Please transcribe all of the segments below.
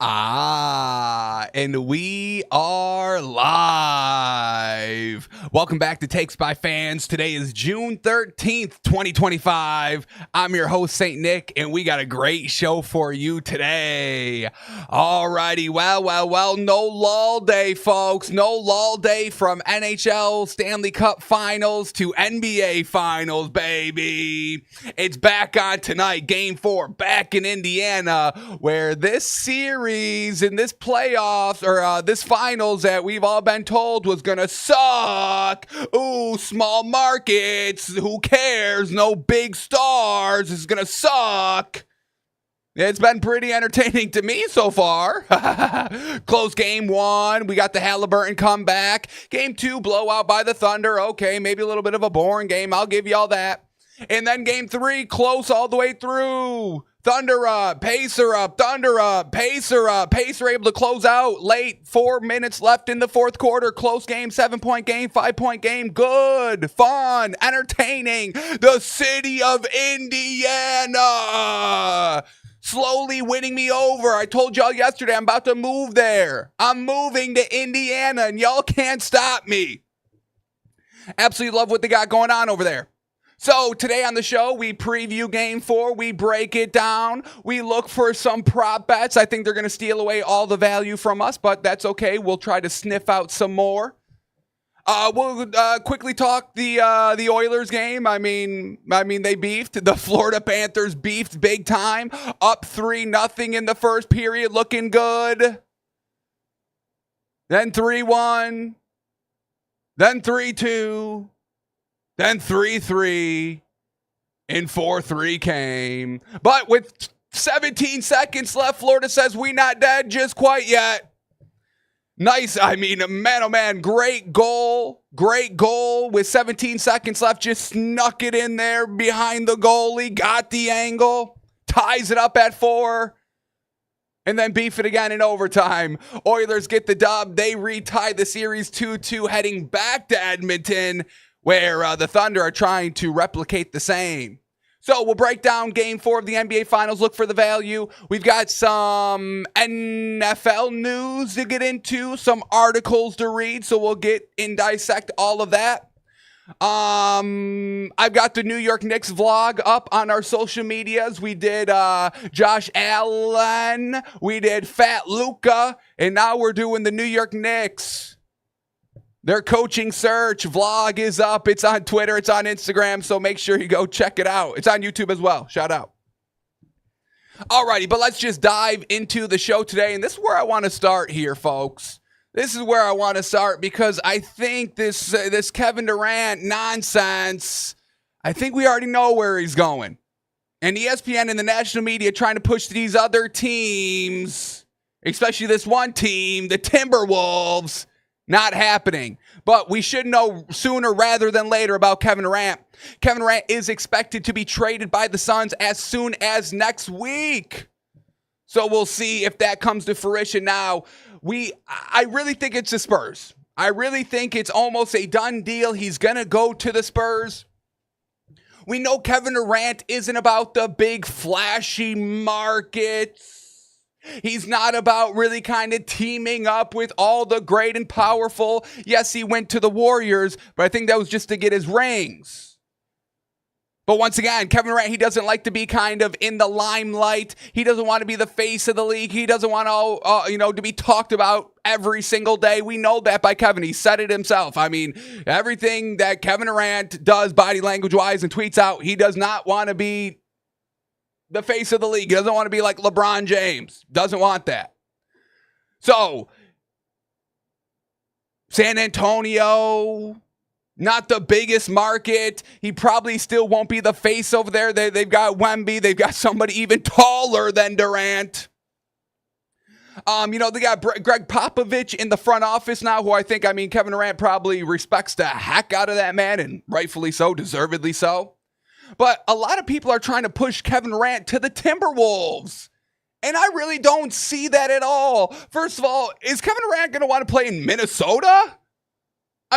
And we are live. Welcome back to Takes by Fans. Today is June 13th, 2025. I'm your host, St. Nick, and we got a great show for you today. Alrighty, well, no lull day, folks. No lull day from NHL Stanley Cup Finals to NBA Finals, baby. It's back on tonight, Game 4, back in Indiana, where this series in this playoffs or this finals that we've all been told was gonna suck. Ooh, small markets, who cares? No big stars, is gonna suck. It's been pretty entertaining to me so far. Close game 1. We got the Halliburton comeback. Game 2, blowout by the Thunder. Okay, maybe a little bit of a boring game. I'll give you all that. And then game 3, close all the way through. Thunder up, Pacer up, Thunder up, Pacer up. Pacer able to close out late. 4 minutes left in the fourth quarter. Close game, 7-point game, 5-point game. Good, fun, entertaining. The city of Indiana slowly winning me over. I told y'all yesterday I'm about to move there. I'm moving to Indiana and y'all can't stop me. Absolutely love what they got going on over there. So today on the show, we preview Game 4. We break it down. We look for some prop bets. I think they're going to steal away all the value from us, but that's okay. We'll try to sniff out some more. We'll quickly talk the Oilers game. I mean they beefed. The Florida Panthers beefed big time. Up 3-0 in the first period, looking good. Then 3-1. Then 3-2. Then 3-3, and 4-3 came. But with 17 seconds left, Florida says we not dead just quite yet. Nice, man, oh man, great goal with 17 seconds left. Just snuck it in there behind the goalie, got the angle, ties it up at 4, and then beef it again in overtime. Oilers get the dub. They retie the series 2-2, heading back to Edmonton, where the Thunder are trying to replicate the same. So we'll break down Game 4 of the NBA Finals, look for the value. We've got some NFL news to get into, some articles to read, so we'll get and dissect all of that. I've got the New York Knicks vlog up on our social medias. We did Josh Allen, we did Fat Luka, and now we're doing the New York Knicks. Their coaching search vlog is up. It's on Twitter. It's on Instagram. So make sure you go check it out. It's on YouTube as well. Shout out. Alrighty, but let's just dive into the show today. And this is where I want to start here, folks. This is where I want to start because I think this Kevin Durant nonsense, I think we already know where he's going. And ESPN and the national media trying to push these other teams, especially this one team, the Timberwolves. Not happening. But we should know sooner rather than later about Kevin Durant. Kevin Durant is expected to be traded by the Suns as soon as next week. So we'll see if that comes to fruition now. I really think it's the Spurs. I really think it's almost a done deal. He's going to go to the Spurs. We know Kevin Durant isn't about the big flashy markets. He's not about really kind of teaming up with all the great and powerful. Yes, he went to the Warriors, but I think that was just to get his rings. But once again, Kevin Durant, he doesn't like to be kind of in the limelight. He doesn't want to be the face of the league. He doesn't want to be talked about every single day. We know that by Kevin. He said it himself. I mean, everything that Kevin Durant does body language-wise and tweets out, he does not want to be the face of the league. He doesn't want to be like LeBron James. Doesn't want that. So, San Antonio, not the biggest market. He probably still won't be the face over there. They've got Wemby. They've got somebody even taller than Durant. They got Greg Popovich in the front office now, who I think, Kevin Durant probably respects the heck out of that man, and rightfully so, deservedly so. But a lot of people are trying to push Kevin Durant to the Timberwolves. And I really don't see that at all. First of all, is Kevin Durant going to want to play in Minnesota?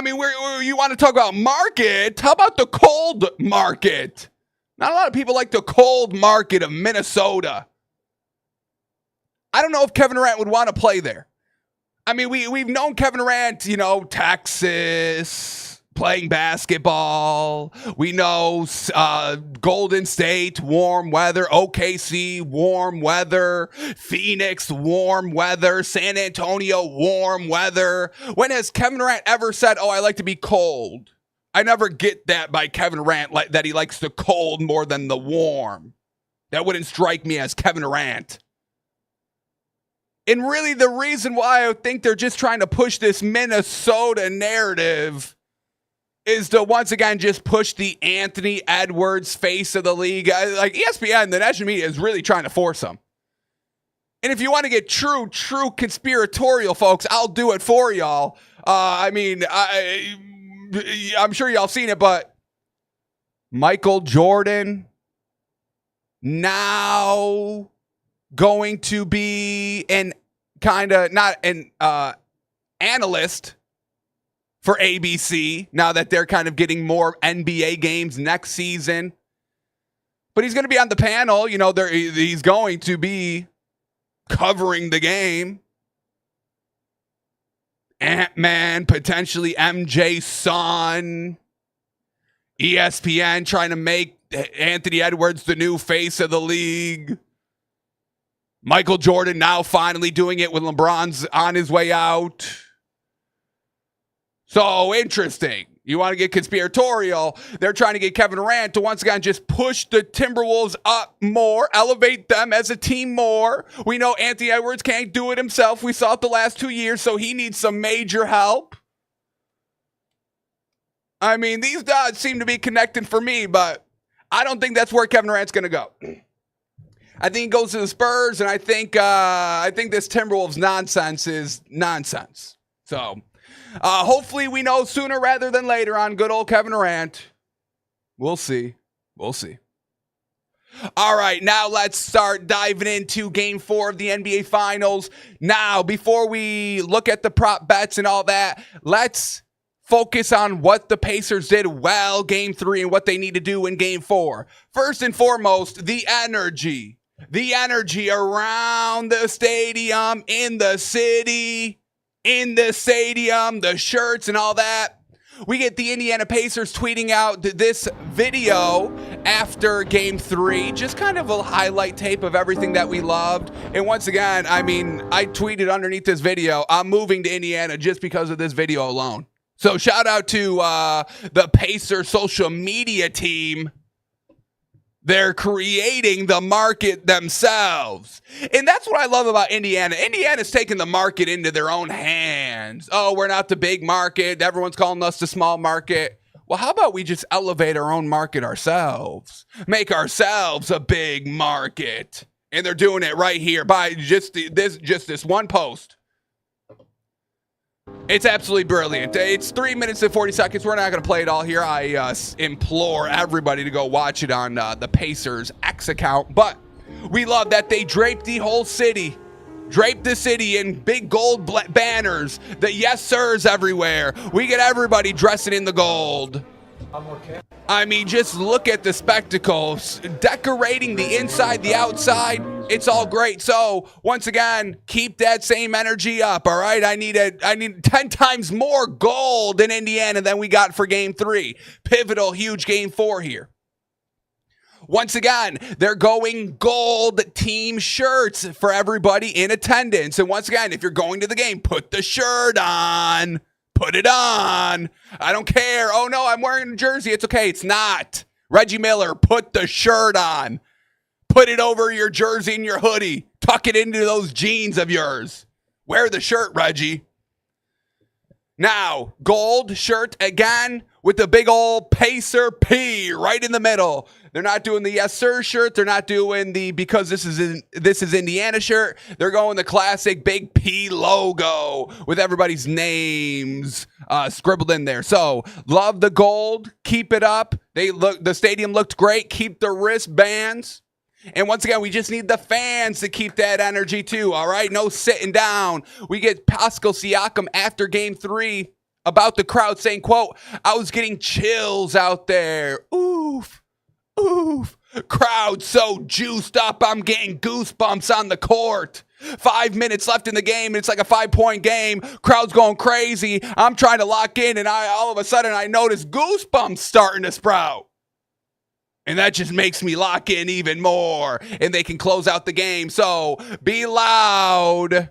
You want to talk about market? How about the cold market? Not a lot of people like the cold market of Minnesota. I don't know if Kevin Durant would want to play there. I mean, we've known Kevin Durant, Texas, playing basketball. We know Golden State, warm weather. OKC, warm weather. Phoenix, warm weather. San Antonio, warm weather. When has Kevin Durant ever said, oh, I like to be cold? I never get that by Kevin Durant, that he likes the cold more than the warm. That wouldn't strike me as Kevin Durant. And really the reason why I think they're just trying to push this Minnesota narrative is to once again just push the Anthony Edwards face of the league. Like ESPN, the national media is really trying to force them. And if you want to get true conspiratorial, folks, I'll do it for y'all. I'm sure y'all seen it, but Michael Jordan now going to be not an analyst for ABC now that they're kind of getting more NBA games next season. But he's going to be on the panel. He's going to be covering the game. Ant-Man, potentially MJ's son. ESPN trying to make Anthony Edwards the new face of the league. Michael Jordan now finally doing it when LeBron's on his way out. So interesting. You want to get conspiratorial. They're trying to get Kevin Durant to once again just push the Timberwolves up more, elevate them as a team more. We know Anthony Edwards can't do it himself. We saw it the last 2 years, so he needs some major help. I mean, these dots seem to be connecting for me, but I don't think that's where Kevin Durant's going to go. I think he goes to the Spurs, and I think this Timberwolves nonsense is nonsense. So hopefully we know sooner rather than later on good old Kevin Durant. We'll see. We'll see. All right, now let's start diving into Game 4 of the NBA Finals. Now, before we look at the prop bets and all that, let's focus on what the Pacers did well Game 3 and what they need to do in Game 4. First and foremost, the energy. The energy around the stadium, in the city, in the stadium, the shirts and all that. We get the Indiana Pacers tweeting out this video after Game 3. Just kind of a highlight tape of everything that we loved. And once again, I tweeted underneath this video, I'm moving to Indiana just because of this video alone. So shout out to the Pacers social media team. They're creating the market themselves. And that's what I love about Indiana. Indiana's taking the market into their own hands. Oh, we're not the big market. Everyone's calling us the small market. Well, how about we just elevate our own market ourselves? Make ourselves a big market. And they're doing it right here by just this one post. It's absolutely brilliant. It's 3 minutes and 40 seconds. We're not going to play it all here. I implore everybody to go watch it on the Pacers X account. But we love that they draped the whole city. Draped the city in big gold banners. The yes sirs everywhere. We get everybody dressing in the gold. I mean, just look at the spectacles. Decorating the inside, the outside. It's all great. So, once again, keep that same energy up, all right? I need 10 times more gold in Indiana than we got for Game 3. Pivotal, huge Game 4 here. Once again, they're going gold team shirts for everybody in attendance. And once again, if you're going to the game, put the shirt on. Put it on. I don't care. Oh, no, I'm wearing a jersey. It's okay. It's not. Reggie Miller, put the shirt on. Put it over your jersey and your hoodie. Tuck it into those jeans of yours. Wear the shirt, Reggie. Now, gold shirt again with the big old Pacer P right in the middle. They're not doing the yes sir shirt. They're not doing the because this is Indiana shirt. They're going the classic big P logo with everybody's names scribbled in there. So love the gold. Keep it up. The stadium looked great. Keep the wristbands. And once again, we just need the fans to keep that energy too, all right? No sitting down. We get Pascal Siakam after Game 3 about the crowd saying, quote, I was getting chills out there. Oof, oof. Crowd so juiced up, I'm getting goosebumps on the court. 5 minutes left in the game. It's like a 5-point game. Crowd's going crazy. I'm trying to lock in, and all of a sudden I notice goosebumps starting to sprout. And that just makes me lock in even more. And they can close out the game. So be loud,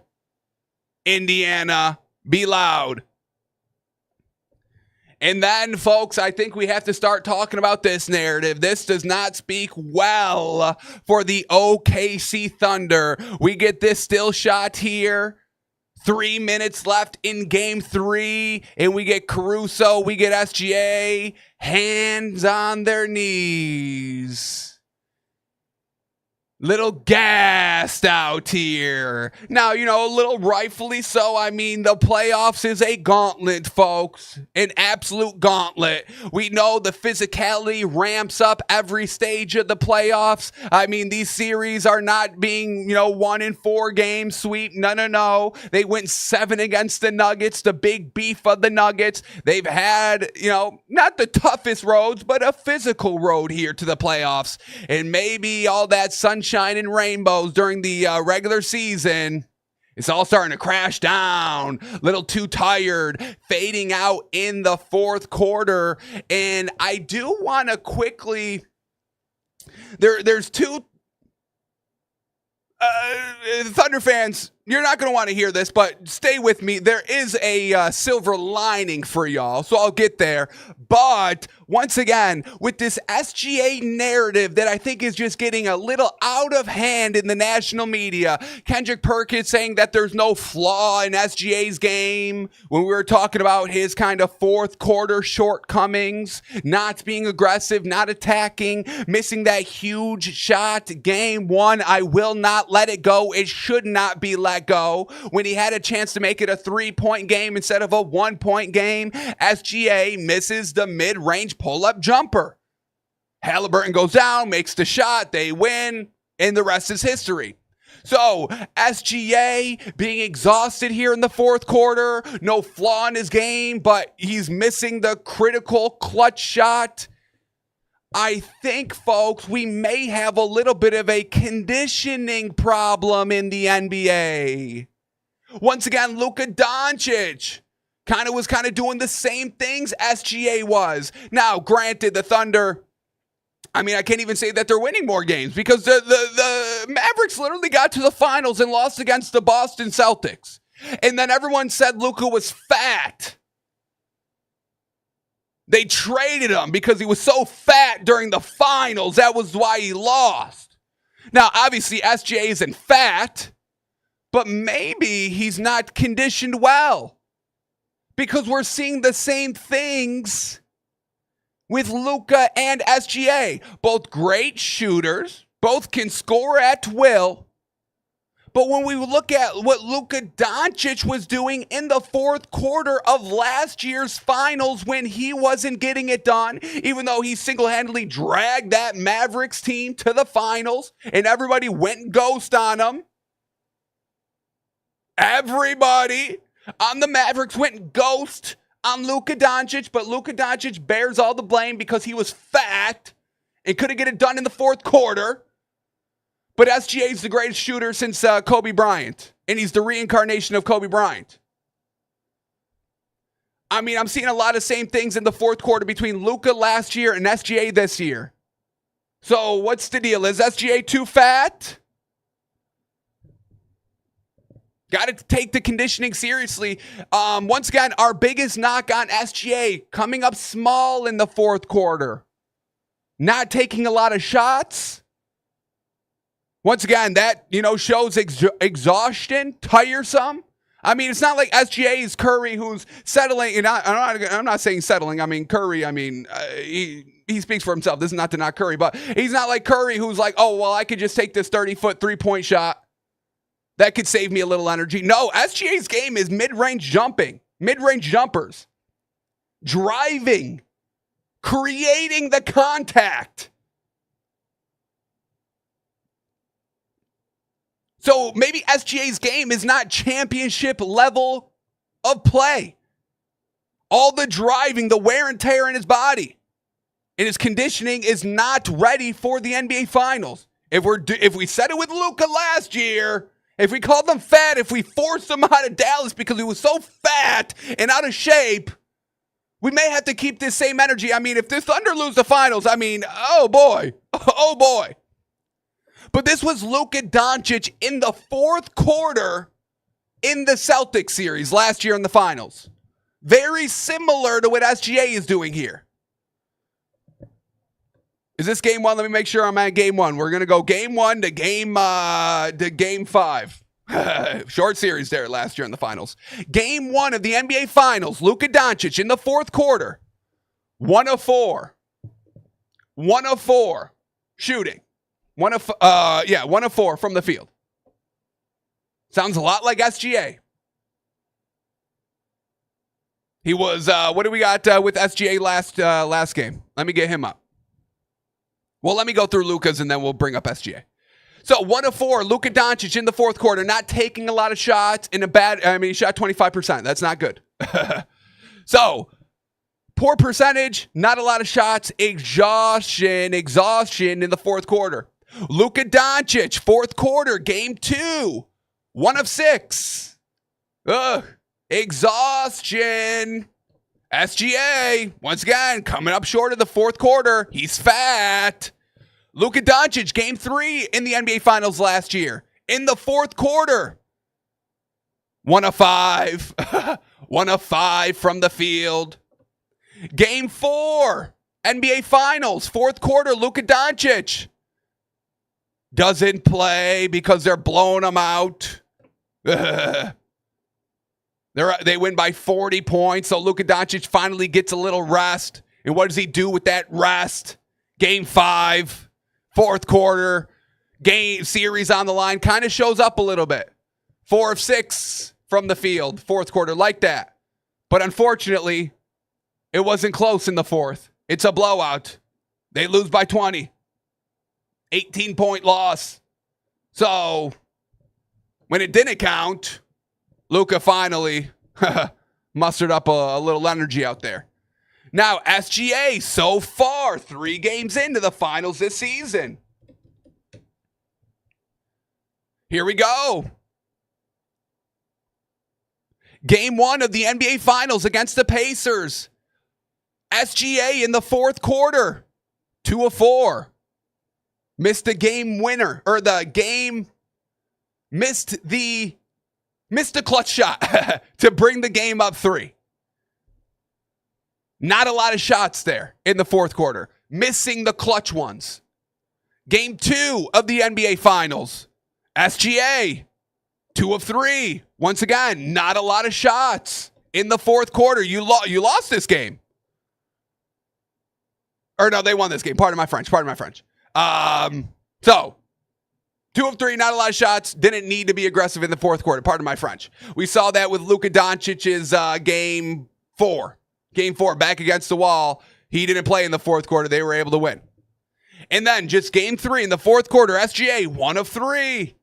Indiana. Be loud. And then, folks, I think we have to start talking about this narrative. This does not speak well for the OKC Thunder. We get this still shot here. 3 minutes left in game 3, and we get Caruso, we get SGA, hands on their knees. Little gassed out here. Now, a little rightfully so. I mean, the playoffs is a gauntlet, folks. An absolute gauntlet. We know the physicality ramps up every stage of the playoffs. I mean, these series are not being, 1-4 game sweep. No. They went 7 against the Nuggets, the big beef of the Nuggets. They've had, not the toughest roads, but a physical road here to the playoffs. And maybe all that sunshine and rainbows during the regular season, it's all starting to crash down. Little too tired, fading out in the fourth quarter. And I do want to quickly, there's two Thunder fans, you're not going to want to hear this, but stay with me. There is a silver lining for y'all, so I'll get there. But once again, with this SGA narrative that I think is just getting a little out of hand in the national media, Kendrick Perkins saying that there's no flaw in SGA's game when we were talking about his kind of fourth quarter shortcomings, not being aggressive, not attacking, missing that huge shot. Game 1, I will not let it go. It should not be let go. When he had a chance to make it a 3-point game instead of a 1-point game, SGA misses the mid-range pull-up jumper. Halliburton goes down, makes the shot, they win, and the rest is history. So, SGA being exhausted here in the fourth quarter, no flaw in his game, but he's missing the critical clutch shot. I think, folks, we may have a little bit of a conditioning problem in the NBA. Once again, Luka Doncic was doing the same things SGA was. Now, granted, the Thunder, I can't even say that they're winning more games because the Mavericks literally got to the finals and lost against the Boston Celtics. And then everyone said Luka was fat. They traded him because he was so fat during the finals. That was why he lost. Now, obviously, SGA isn't fat, but maybe he's not conditioned well because we're seeing the same things with Luka and SGA. Both great shooters, both can score at will. But when we look at what Luka Doncic was doing in the fourth quarter of last year's finals when he wasn't getting it done, even though he single-handedly dragged that Mavericks team to the finals and everybody went ghost on him. Everybody on the Mavericks went ghost on Luka Doncic, but Luka Doncic bears all the blame because he was fat and couldn't get it done in the fourth quarter. But SGA is the greatest shooter since Kobe Bryant, and he's the reincarnation of Kobe Bryant. I'm seeing a lot of same things in the fourth quarter between Luka last year and SGA this year. So what's the deal? Is SGA too fat? Got to take the conditioning seriously. Once again, our biggest knock on SGA, coming up small in the fourth quarter. Not taking a lot of shots. Once again, that, shows exhaustion, tiresome. It's not like SGA is Curry who's settling. And I'm not saying settling. Curry, he speaks for himself. This is not to knock Curry, but he's not like Curry who's like, oh, well, I could just take this 30-foot 3-point shot. That could save me a little energy. No, SGA's game is mid-range jumping, mid-range jumpers, driving, creating the contact. So maybe SGA's game is not championship level of play. All the driving, the wear and tear in his body. and his conditioning is not ready for the NBA Finals. If we said it with Luka last year, if we called him fat, if we forced him out of Dallas because he was so fat and out of shape, we may have to keep this same energy. I mean, if the Thunder lose the Finals, I mean, oh boy. Oh boy. But this was Luka Doncic in the fourth quarter in the Celtics series last year in the Finals. Very similar to what SGA is doing here. Is this game one? Let me make sure I'm at game one. We're going to go game one to game 5. Short series there last year in the Finals. Game one of the NBA Finals. Luka Doncic in the fourth quarter. 1 of 4. 1 of 4 shooting. 1 of 4 from the field. Sounds a lot like SGA. He was, what do we got with SGA last game? Let me get him up. Well, let me go through Luka's and then we'll bring up SGA. So 1 of 4, Luka Doncic in the fourth quarter, not taking a lot of shots he shot 25%. That's not good. So, poor percentage, not a lot of shots, exhaustion in the fourth quarter. Luka Doncic, fourth quarter, game 2, 1 of 6. Exhaustion. SGA, once again, coming up short of the fourth quarter. He's fat. Luka Doncic, game 3 in the NBA Finals last year. In the fourth quarter. 1 of 5. 1 of 5 from the field. Game 4, NBA Finals, fourth quarter, Luka Doncic. Doesn't play because they're blowing him out. They win by 40 points, so Luka Doncic finally gets a little rest. And what does he do with that rest? Game 5, fourth quarter, game series on the line, kind of shows up a little bit. 4 of 6 from the field, fourth quarter, like that. But unfortunately, it wasn't close in the fourth. It's a blowout. They lose by 20. 18-point loss. So, when it didn't count, Luka finally mustered up a little energy out there. Now, SGA, so far, 3 games into the Finals this season. Here we go. Game 1 of the NBA Finals against the Pacers. SGA in the fourth quarter, 2 of 4. Missed the game winner, or missed a clutch shot to bring the game up 3. Not a lot of shots there in the fourth quarter. Missing the clutch ones. Game 2 of the NBA Finals. SGA, 2 of 3. Once again, not a lot of shots in the fourth quarter. You lost this game. Or no, they won this game. Pardon my French. So, 2 of 3, not a lot of shots. Didn't need to be aggressive in the fourth quarter. Pardon my French. We saw that with Luka Doncic's game 4. Game 4, back against the wall. He didn't play in the fourth quarter. They were able to win. And then just game 3 in the fourth quarter, SGA, 1 of 3.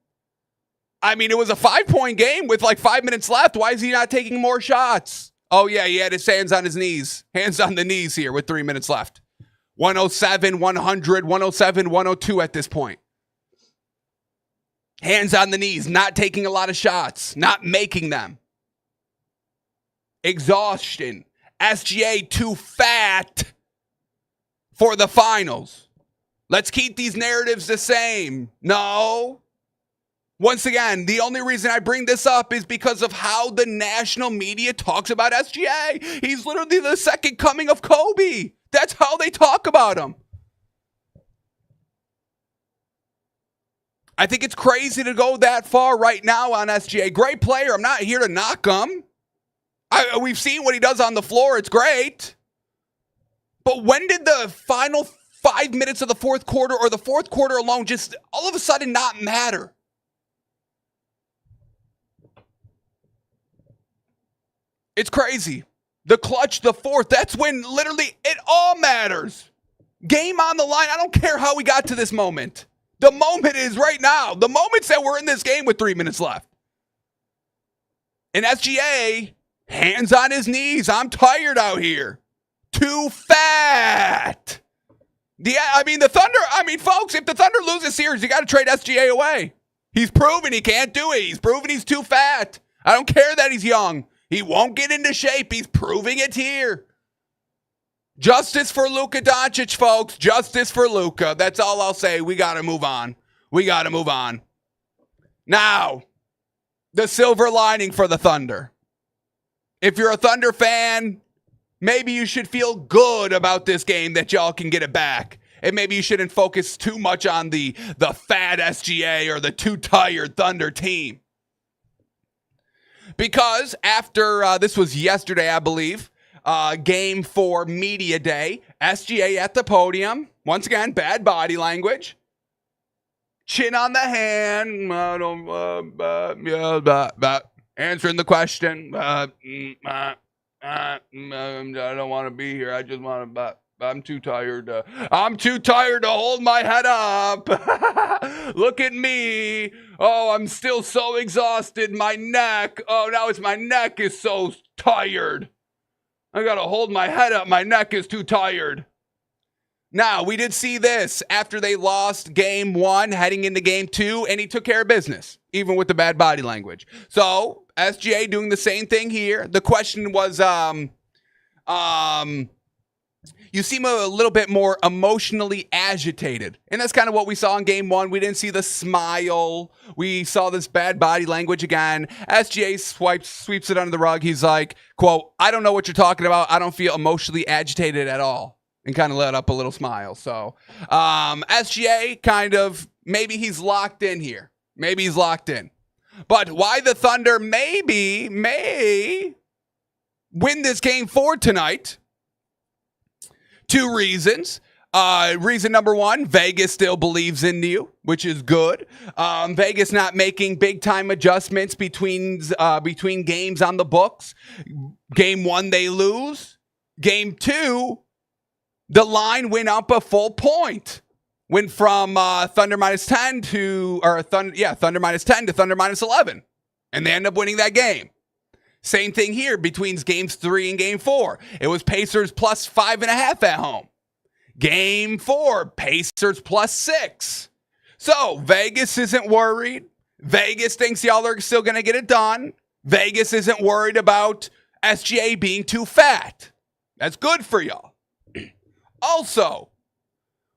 I mean, it was a 5-point game with like 5 minutes left. Why is he not taking more shots? Oh, yeah, he had his hands on his knees. Hands on the knees here with 3 minutes left. 107, 100, 107, 102 at this point. Hands on the knees, not taking a lot of shots, not making them. Exhaustion. SGA too fat for the Finals. Let's keep these narratives the same. No. Once again, the only reason I bring this up is because of how the national media talks about SGA. He's literally the second coming of Kobe. That's how they talk about him. I think it's crazy to go that far right now on SGA. Great player. I'm not here to knock him. We've seen what he does on the floor. It's great. But when did the final 5 minutes of the fourth quarter or the fourth quarter alone just all of a sudden not matter? It's crazy. The clutch, the fourth, that's when literally it all matters. Game on the line. I don't care how we got to this moment. The moment is right now. The moment's that we're in this game with 3 minutes left. And SGA, hands on his knees. I'm tired out here. Too fat. Yeah, I mean, folks, if the Thunder lose a series, you got to trade SGA away. He's proven he can't do it. He's proven he's too fat. I don't care that he's young. He won't get into shape. He's proving it here. Justice for Luka Doncic, folks. Justice for Luka. That's all I'll say. We got to move on. Now, the silver lining for the Thunder. If you're a Thunder fan, maybe you should feel good about this game that y'all can get it back. And maybe you shouldn't focus too much on the fat SGA or the too tired Thunder team. Because after, this was yesterday, I believe, Game 4 Media Day, SGA at the podium. Once again, bad body language. Chin on the hand. Answering the question. I don't want to be here. I just want to... I'm too tired. I'm too tired to hold my head up. Look at me. Oh, I'm still so exhausted. My neck. Oh, now my neck is so tired. I got to hold my head up. My neck is too tired. Now, we did see this after they lost game 1, heading into game 2, and he took care of business, even with the bad body language. So, SGA doing the same thing here. The question was, you seem a little bit more emotionally agitated. And that's kind of what we saw in game 1. We didn't see the smile. We saw this bad body language again. SGA sweeps it under the rug. He's like, quote, I don't know what you're talking about. I don't feel emotionally agitated at all. And kind of let up a little smile. So SGA kind of, maybe he's locked in here. Maybe he's locked in. But why the Thunder may win this game 4 tonight? 2 reasons. Reason number 1, Vegas still believes in you, which is good. Vegas not making big-time adjustments between games on the books. Game 1, they lose. Game 2, the line went up a full point. Went from Thunder minus 10 to Thunder minus 10 to Thunder minus 11. And they end up winning that game. Same thing here between games 3 and game 4. It was Pacers plus 5.5 at home. Game 4, Pacers plus 6. So Vegas isn't worried. Vegas thinks y'all are still going to get it done. Vegas isn't worried about SGA being too fat. That's good for y'all. Also,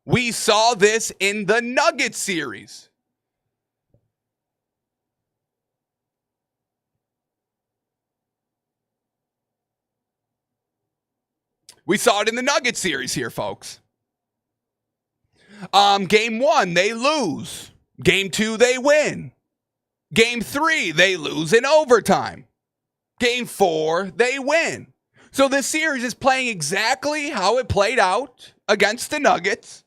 we saw this in the Nuggets series. We saw it in the Nuggets series here, folks. Game 1, they lose. Game 2, they win. Game 3, they lose in overtime. Game 4, they win. So this series is playing exactly how it played out against the Nuggets,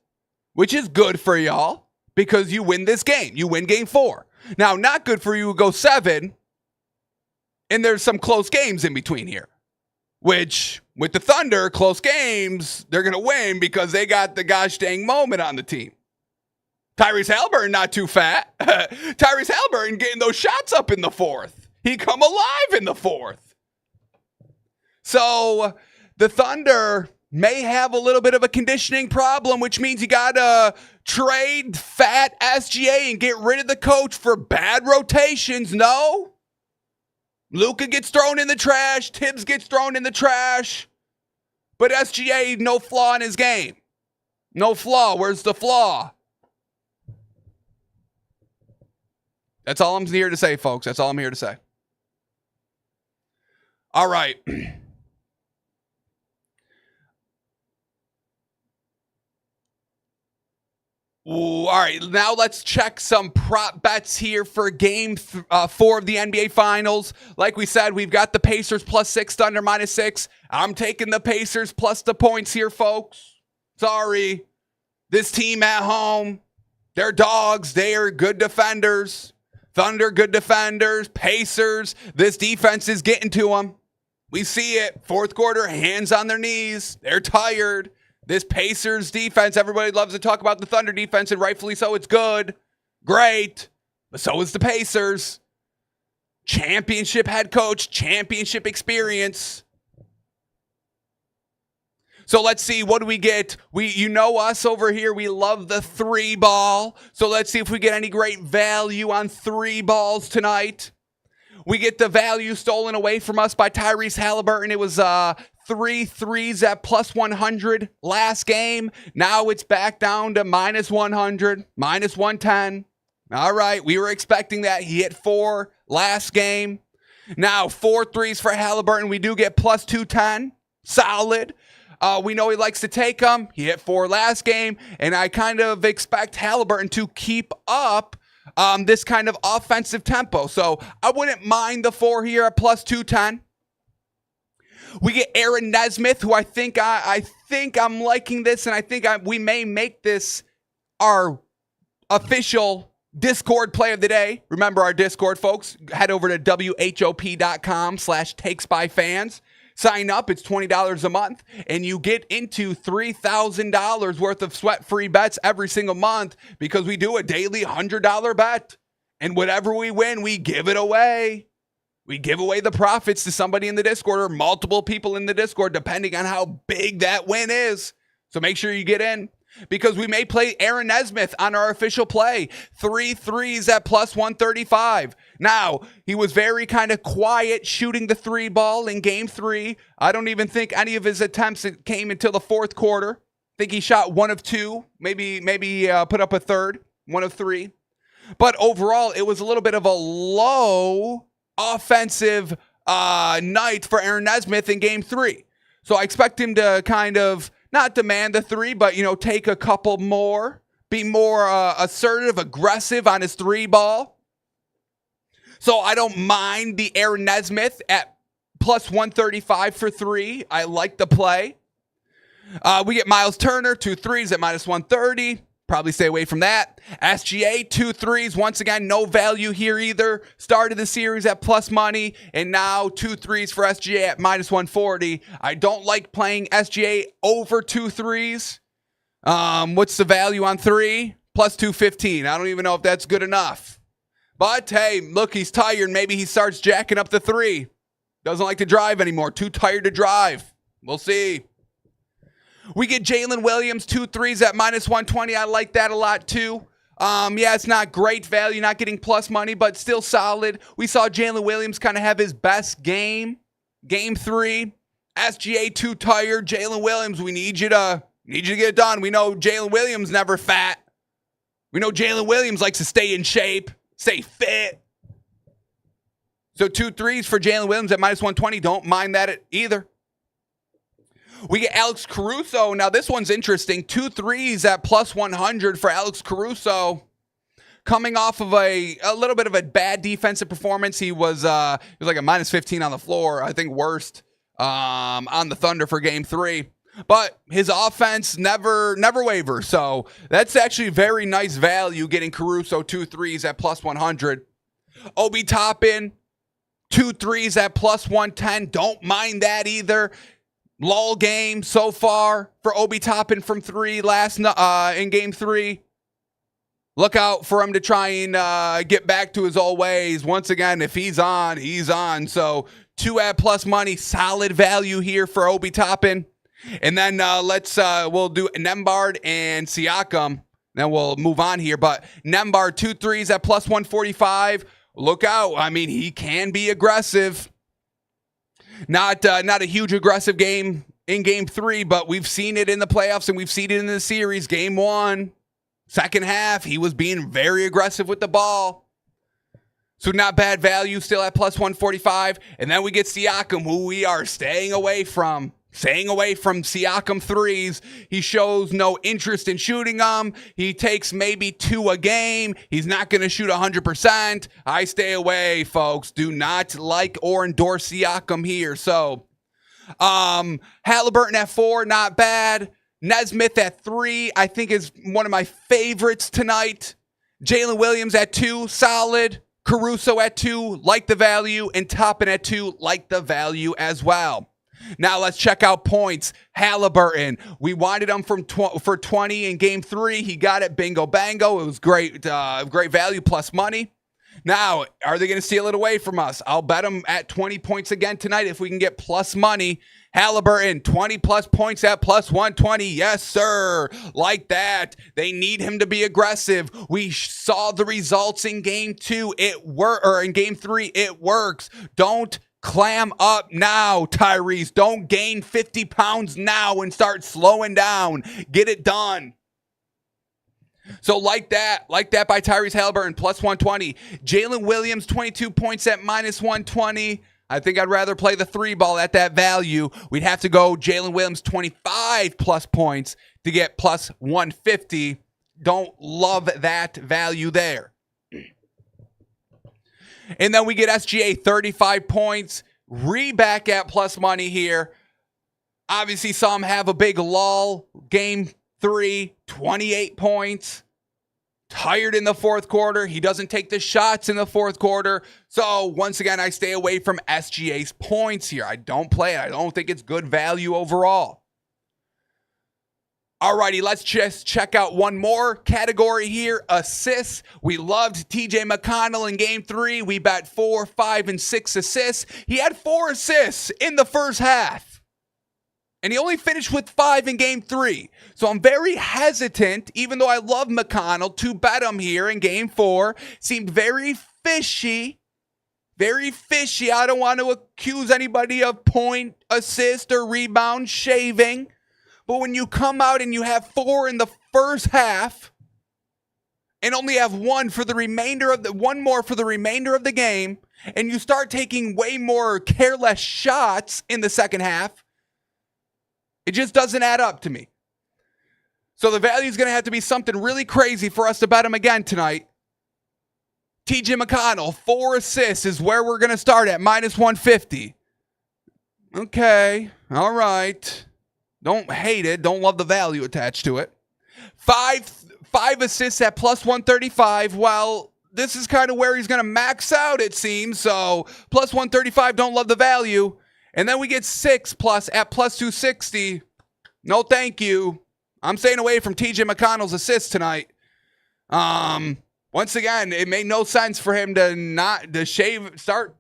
which is good for y'all because you win this game. You win game 4. Now, not good for you to go 7, and there's some close games in between here. Which, with the Thunder, close games, they're going to win because they got the gosh dang moment on the team. Tyrese Haliburton not too fat. Tyrese Haliburton getting those shots up in the 4th. He come alive in the 4th. So, the Thunder may have a little bit of a conditioning problem, which means you got to trade fat SGA and get rid of the coach for bad rotations. No? Luka gets thrown in the trash. Tibbs gets thrown in the trash. But SGA, no flaw in his game. No flaw. Where's the flaw? That's all I'm here to say, folks. That's all I'm here to say. All right. Ooh, all right, now let's check some prop bets here for game 4 of the NBA Finals. Like we said, we've got the Pacers plus 6, Thunder minus 6. I'm taking the Pacers plus the points here, folks. Sorry. This team at home, they're dogs. They are good defenders. Thunder, good defenders. Pacers, this defense is getting to them. We see it. 4th quarter, hands on their knees. They're tired. This Pacers defense, everybody loves to talk about the Thunder defense, and rightfully so. It's good. Great. But so is the Pacers. Championship head coach, championship experience. So let's see, what do we get? You know us over here, we love the 3-ball. So let's see if we get any great value on 3 balls tonight. We get the value stolen away from us by Tyrese Haliburton. It was 3 threes at plus 100 last game. Now it's back down to minus 100, minus 110. All right, we were expecting that. He hit 4 last game. Now 4 threes for Haliburton. We do get plus 210. Solid. We know he likes to take them. He hit 4 last game, and I kind of expect Haliburton to keep up this kind of offensive tempo. So I wouldn't mind the 4 here at plus 210. We get Aaron Nesmith, who I think I'm liking this, and I think we may make this our official Discord play of the day. Remember our Discord, folks. Head over to WHOP.com/takesbyfans. Sign up. It's $20 a month, and you get into $3,000 worth of sweat-free bets every single month because we do a daily $100 bet. And whatever we win, we give it away. We give away the profits to somebody in the Discord or multiple people in the Discord, depending on how big that win is. So make sure you get in because we may play Aaron Nesmith on our official play. 3 threes at plus 135. Now, he was very kind of quiet shooting the 3 ball in game 3. I don't even think any of his attempts came until the 4th quarter. I think he shot 1 of 2, maybe put up a third, 1 of 3. But overall, it was a little bit of a low offensive night for Aaron Nesmith in game 3. So I expect him to kind of not demand the 3, but, take a couple more, be more assertive, aggressive on his 3 ball. So I don't mind the Aaron Nesmith at plus 135 for 3. I like the play. We get Miles Turner, 2 threes at minus 130. Probably stay away from that. SGA, 2 threes. Once again, no value here either. Started the series at plus money, and now 2 threes for SGA at minus 140. I don't like playing SGA over 2 threes. What's the value on 3? Plus 215. I don't even know if that's good enough. But, hey, look, he's tired. Maybe he starts jacking up the 3. Doesn't like to drive anymore. Too tired to drive. We'll see. We get Jalen Williams, 2 threes at minus 120. I like that a lot, too. Yeah, it's not great value, not getting plus money, but still solid. We saw Jalen Williams kind of have his best game. Game 3. SGA, too tired. Jalen Williams, we need you to get it done. We know Jalen Williams never fat. We know Jalen Williams likes to stay in shape. Stay fit. So 2 threes for Jalen Williams at minus 120. Don't mind that either. We get Alex Caruso. Now, this one's interesting. 2 threes at plus 100 for Alex Caruso. Coming off of a little bit of a bad defensive performance. He was like a minus 15 on the floor. I think worst on the Thunder for game 3. But his offense never wavers. So that's actually very nice value getting Caruso 2 threes at plus 100. Obi Toppin, 2 threes at plus 110. Don't mind that either. Lull game so far for Obi Toppin from 3 in game 3. Look out for him to try and get back to his old ways. Once again, if he's on, he's on. So 2 at plus money, solid value here for Obi Toppin. And then we'll do Nembhard and Siakam. Then we'll move on here. But Nembhard, 2 threes at plus 145. Look out. I mean, he can be aggressive. Not a huge aggressive game in game 3, but we've seen it in the playoffs and we've seen it in the series. Game 1, second half, he was being very aggressive with the ball. So not bad value, still at plus 145. And then we get Siakam, who we are staying away from. Staying away from Siakam 3s. He shows no interest in shooting them. He takes maybe 2 a game. He's not going to shoot 100%. I stay away, folks. Do not like or endorse Siakam here. So, Haliburton at 4, not bad. Nesmith at 3, I think is one of my favorites tonight. Jalen Williams at 2, solid. Caruso at 2, like the value. And Toppin at 2, like the value as well. Now let's check out points. Haliburton, we wanted him for 20 in game 3. He got it, bingo bango. It was great value plus money. Now, are they going to steal it away from us? I'll bet them at 20 points again tonight if we can get plus money. Halliburton, 20 plus points at plus 120. Yes, sir. Like that. They need him to be aggressive. We saw the results in game 2. In game 3. It works. Don't clam up now, Tyrese. Don't gain 50 pounds now and start slowing down. Get it done. So like that by Tyrese Halliburton, plus 120. Jalen Williams, 22 points at minus 120. I think I'd rather play the 3 ball at that value. We'd have to go Jalen Williams 25 plus points to get plus 150. Don't love that value there. And then we get SGA 35 points. Reback at plus money here. Obviously saw him have a big lull. Game 3, 28 points. Tired in the fourth quarter. He doesn't take the shots in the fourth quarter. So once again, I stay away from SGA's points here. I don't play it. I don't think it's good value overall. Alrighty, let's just check out one more category here. Assists. We loved TJ McConnell in game 3. We bet 4, 5, and 6 assists. He had 4 assists in the first half. And he only finished with 5 in game 3. So I'm very hesitant, even though I love McConnell, to bet him here in game 4. Seemed very fishy. Very fishy. I don't want to accuse anybody of point, assist, or rebound shaving. But when you come out and you have 4 in the first half and only have one more for the remainder of the game, and you start taking way more careless shots in the second half, it just doesn't add up to me. So the value is going to have to be something really crazy for us to bet him again tonight. TJ McConnell, 4 assists is where we're going to start at, minus 150. Okay, all right. Don't hate it. Don't love the value attached to it. 5 assists at plus 135. Well, this is kind of where he's going to max out, it seems. So plus 135, don't love the value. And then we get 6 plus at plus 260. No, thank you. I'm staying away from TJ McConnell's assists tonight. Once again, it made no sense for him to start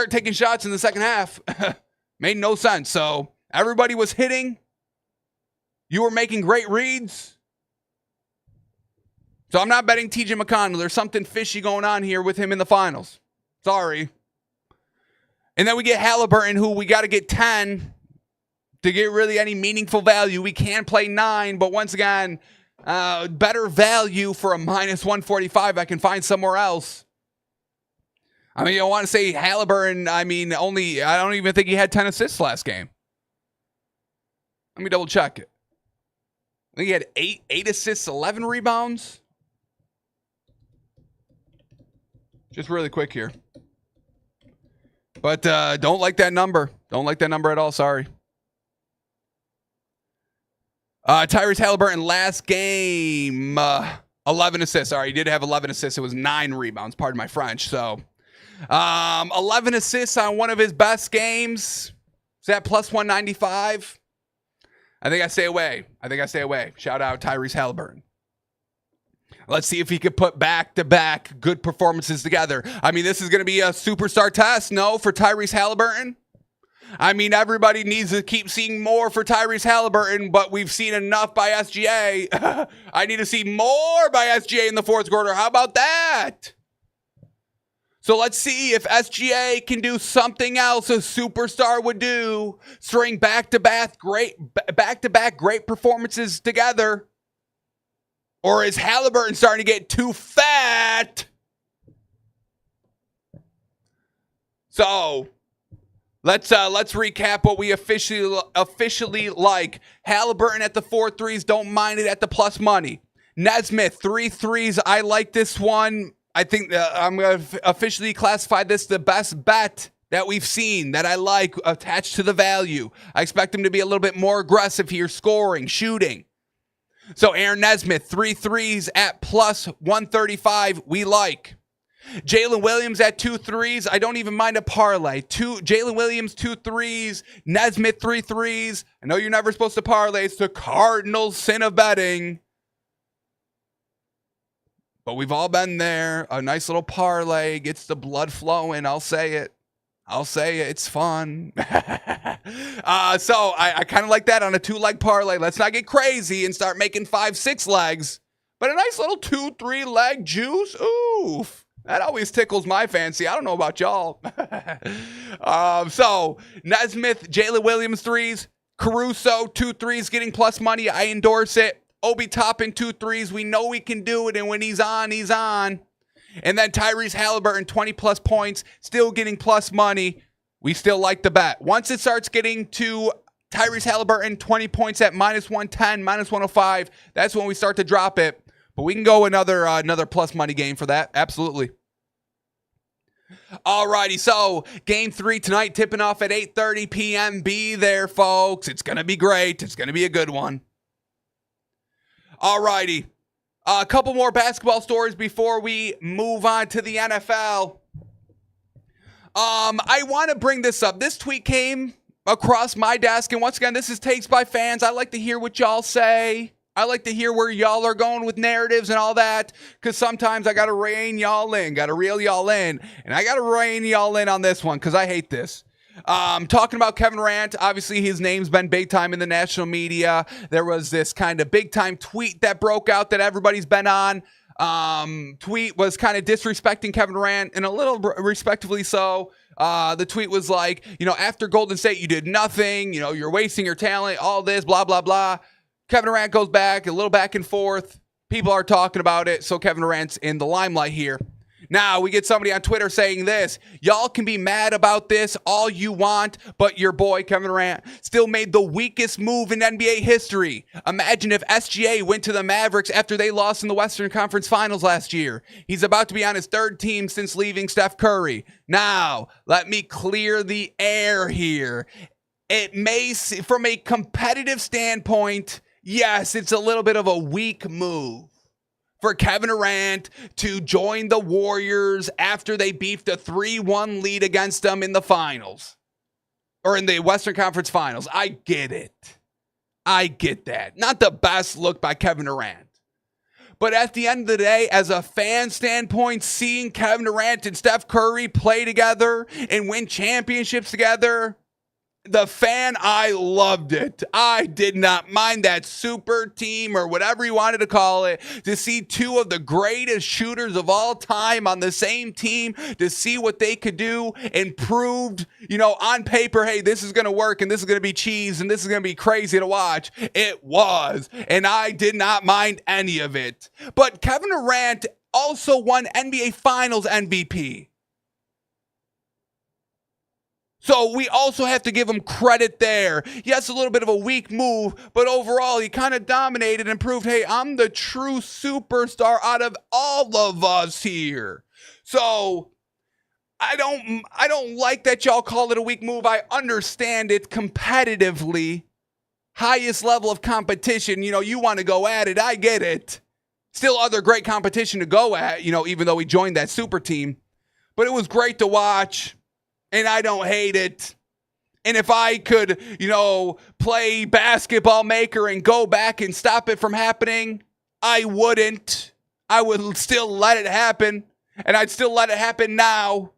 taking shots in the second half. Made no sense. So everybody was hitting. You were making great reads. So I'm not betting TJ McConnell. There's something fishy going on here with him in the finals. Sorry. And then we get Halliburton, who we got to get 10 to get really any meaningful value. We can play 9, but once again, better value for a minus 145 I can find somewhere else. I mean, I want to say Halliburton, I don't even think he had 10 assists last game. Let me double check it. I think he had 8 assists, 11 rebounds. Just really quick here. But don't like that number. Don't like that number at all. Sorry. Tyrese Halliburton last game, 11 assists. Sorry, he did have 11 assists. It was 9 rebounds. Pardon my French. So 11 assists on one of his best games. Is that plus 195? I think I stay away. Shout out Tyrese Halliburton. Let's see if he could put back-to-back good performances together. I mean, this is going to be a superstar test, no, for Tyrese Halliburton? I mean, everybody needs to keep seeing more for Tyrese Halliburton, but we've seen enough by SGA. I need to see more by SGA in the fourth quarter. How about that? So let's see if SGA can do something else a superstar would do. String back-to-back great performances together. Or is Halliburton starting to get too fat? So let's recap what we officially like. Halliburton at the 4 threes, don't mind it at the plus money. Nesmith, 3 threes, I like this one. I think I'm going to officially classify this the best bet that we've seen that I like attached to the value. I expect him to be a little bit more aggressive here, scoring, shooting. So Aaron Nesmith, 3 threes at plus 135, we like. Jalen Williams at 2 threes, I don't even mind a parlay. Jalen Williams, 2 threes, Nesmith, 3 threes. I know you're never supposed to parlay. It's the Cardinals' sin of betting. but we've all been there. A nice little parlay gets the blood flowing. I'll say it. It's fun. So I kind of like that on a 2-leg parlay. Let's not get crazy and start making 5-6 legs. But a nice little 2-3 leg juice. Oof. That always tickles my fancy. I don't know about y'all. So Nesmith, Jalen Williams 3s. Caruso 2 3s getting plus money. I endorse it. Obi Toppin 2 3s. We know we can do it. And when he's on, he's on. And then Tyrese Halliburton, 20-plus points, still getting plus money. We still like the bet. Once it starts getting to Tyrese Halliburton, 20 points at -110, -105, that's when we start to drop it. But we can go another plus money game for that. Absolutely. Alrighty, so game 3 tonight, tipping off at 8:30 p.m. Be there, folks. It's going to be great. It's going to be a good one. Alrighty. A couple more basketball stories before we move on to the NFL. I want to bring this up. This tweet came across my desk, and once again, this is Takes by Fans. I like to hear what y'all say. I like to hear where y'all are going with narratives and all that, because sometimes I got to rein y'all in, got to reel y'all in, and I got to rein y'all in on this one, because I hate this. Talking about Kevin Durant, obviously his name's been big time in the national media. There was this kind of big time tweet that broke out that everybody's been on. Tweet was kind of disrespecting Kevin Durant, and a little respectively so. The tweet was like, after Golden State, you did nothing. You're wasting your talent, all this, blah, blah, blah. Kevin Durant goes back, a little back and forth. People are talking about it, so Kevin Durant's in the limelight here. Now, we get somebody on Twitter saying this. Y'all can be mad about this all you want, but your boy, Kevin Durant, still made the weakest move in NBA history. Imagine if SGA went to the Mavericks after they lost in the Western Conference Finals last year. He's about to be on his 3rd team since leaving Steph Curry. Now, let me clear the air here. It may, from a competitive standpoint, yes, it's a little bit of a weak move for Kevin Durant to join the Warriors after they beefed a 3-1 lead against them in the finals. Or in the Western Conference Finals. I get it. I get that. Not the best look by Kevin Durant. But at the end of the day, as a fan standpoint, seeing Kevin Durant and Steph Curry play together and win championships together, the fan, I loved it. I did not mind that super team or whatever you wanted to call it, to see 2 of the greatest shooters of all time on the same team, to see what they could do, and proved, on paper, hey, this is going to work and this is going to be cheese and this is going to be crazy to watch. It was, and I did not mind any of it. But Kevin Durant also won NBA Finals MVP. So we also have to give him credit there. Yes, a little bit of a weak move, but overall he kind of dominated and proved, hey, I'm the true superstar out of all of us here. So I don't like that y'all call it a weak move. I understand it competitively. Highest level of competition, you want to go at it. I get it. Still other great competition to go at, even though we joined that super team. But it was great to watch. And I don't hate it. And if I could, play basketball maker and go back and stop it from happening, I wouldn't. I would still let it happen. And I'd still let it happen now.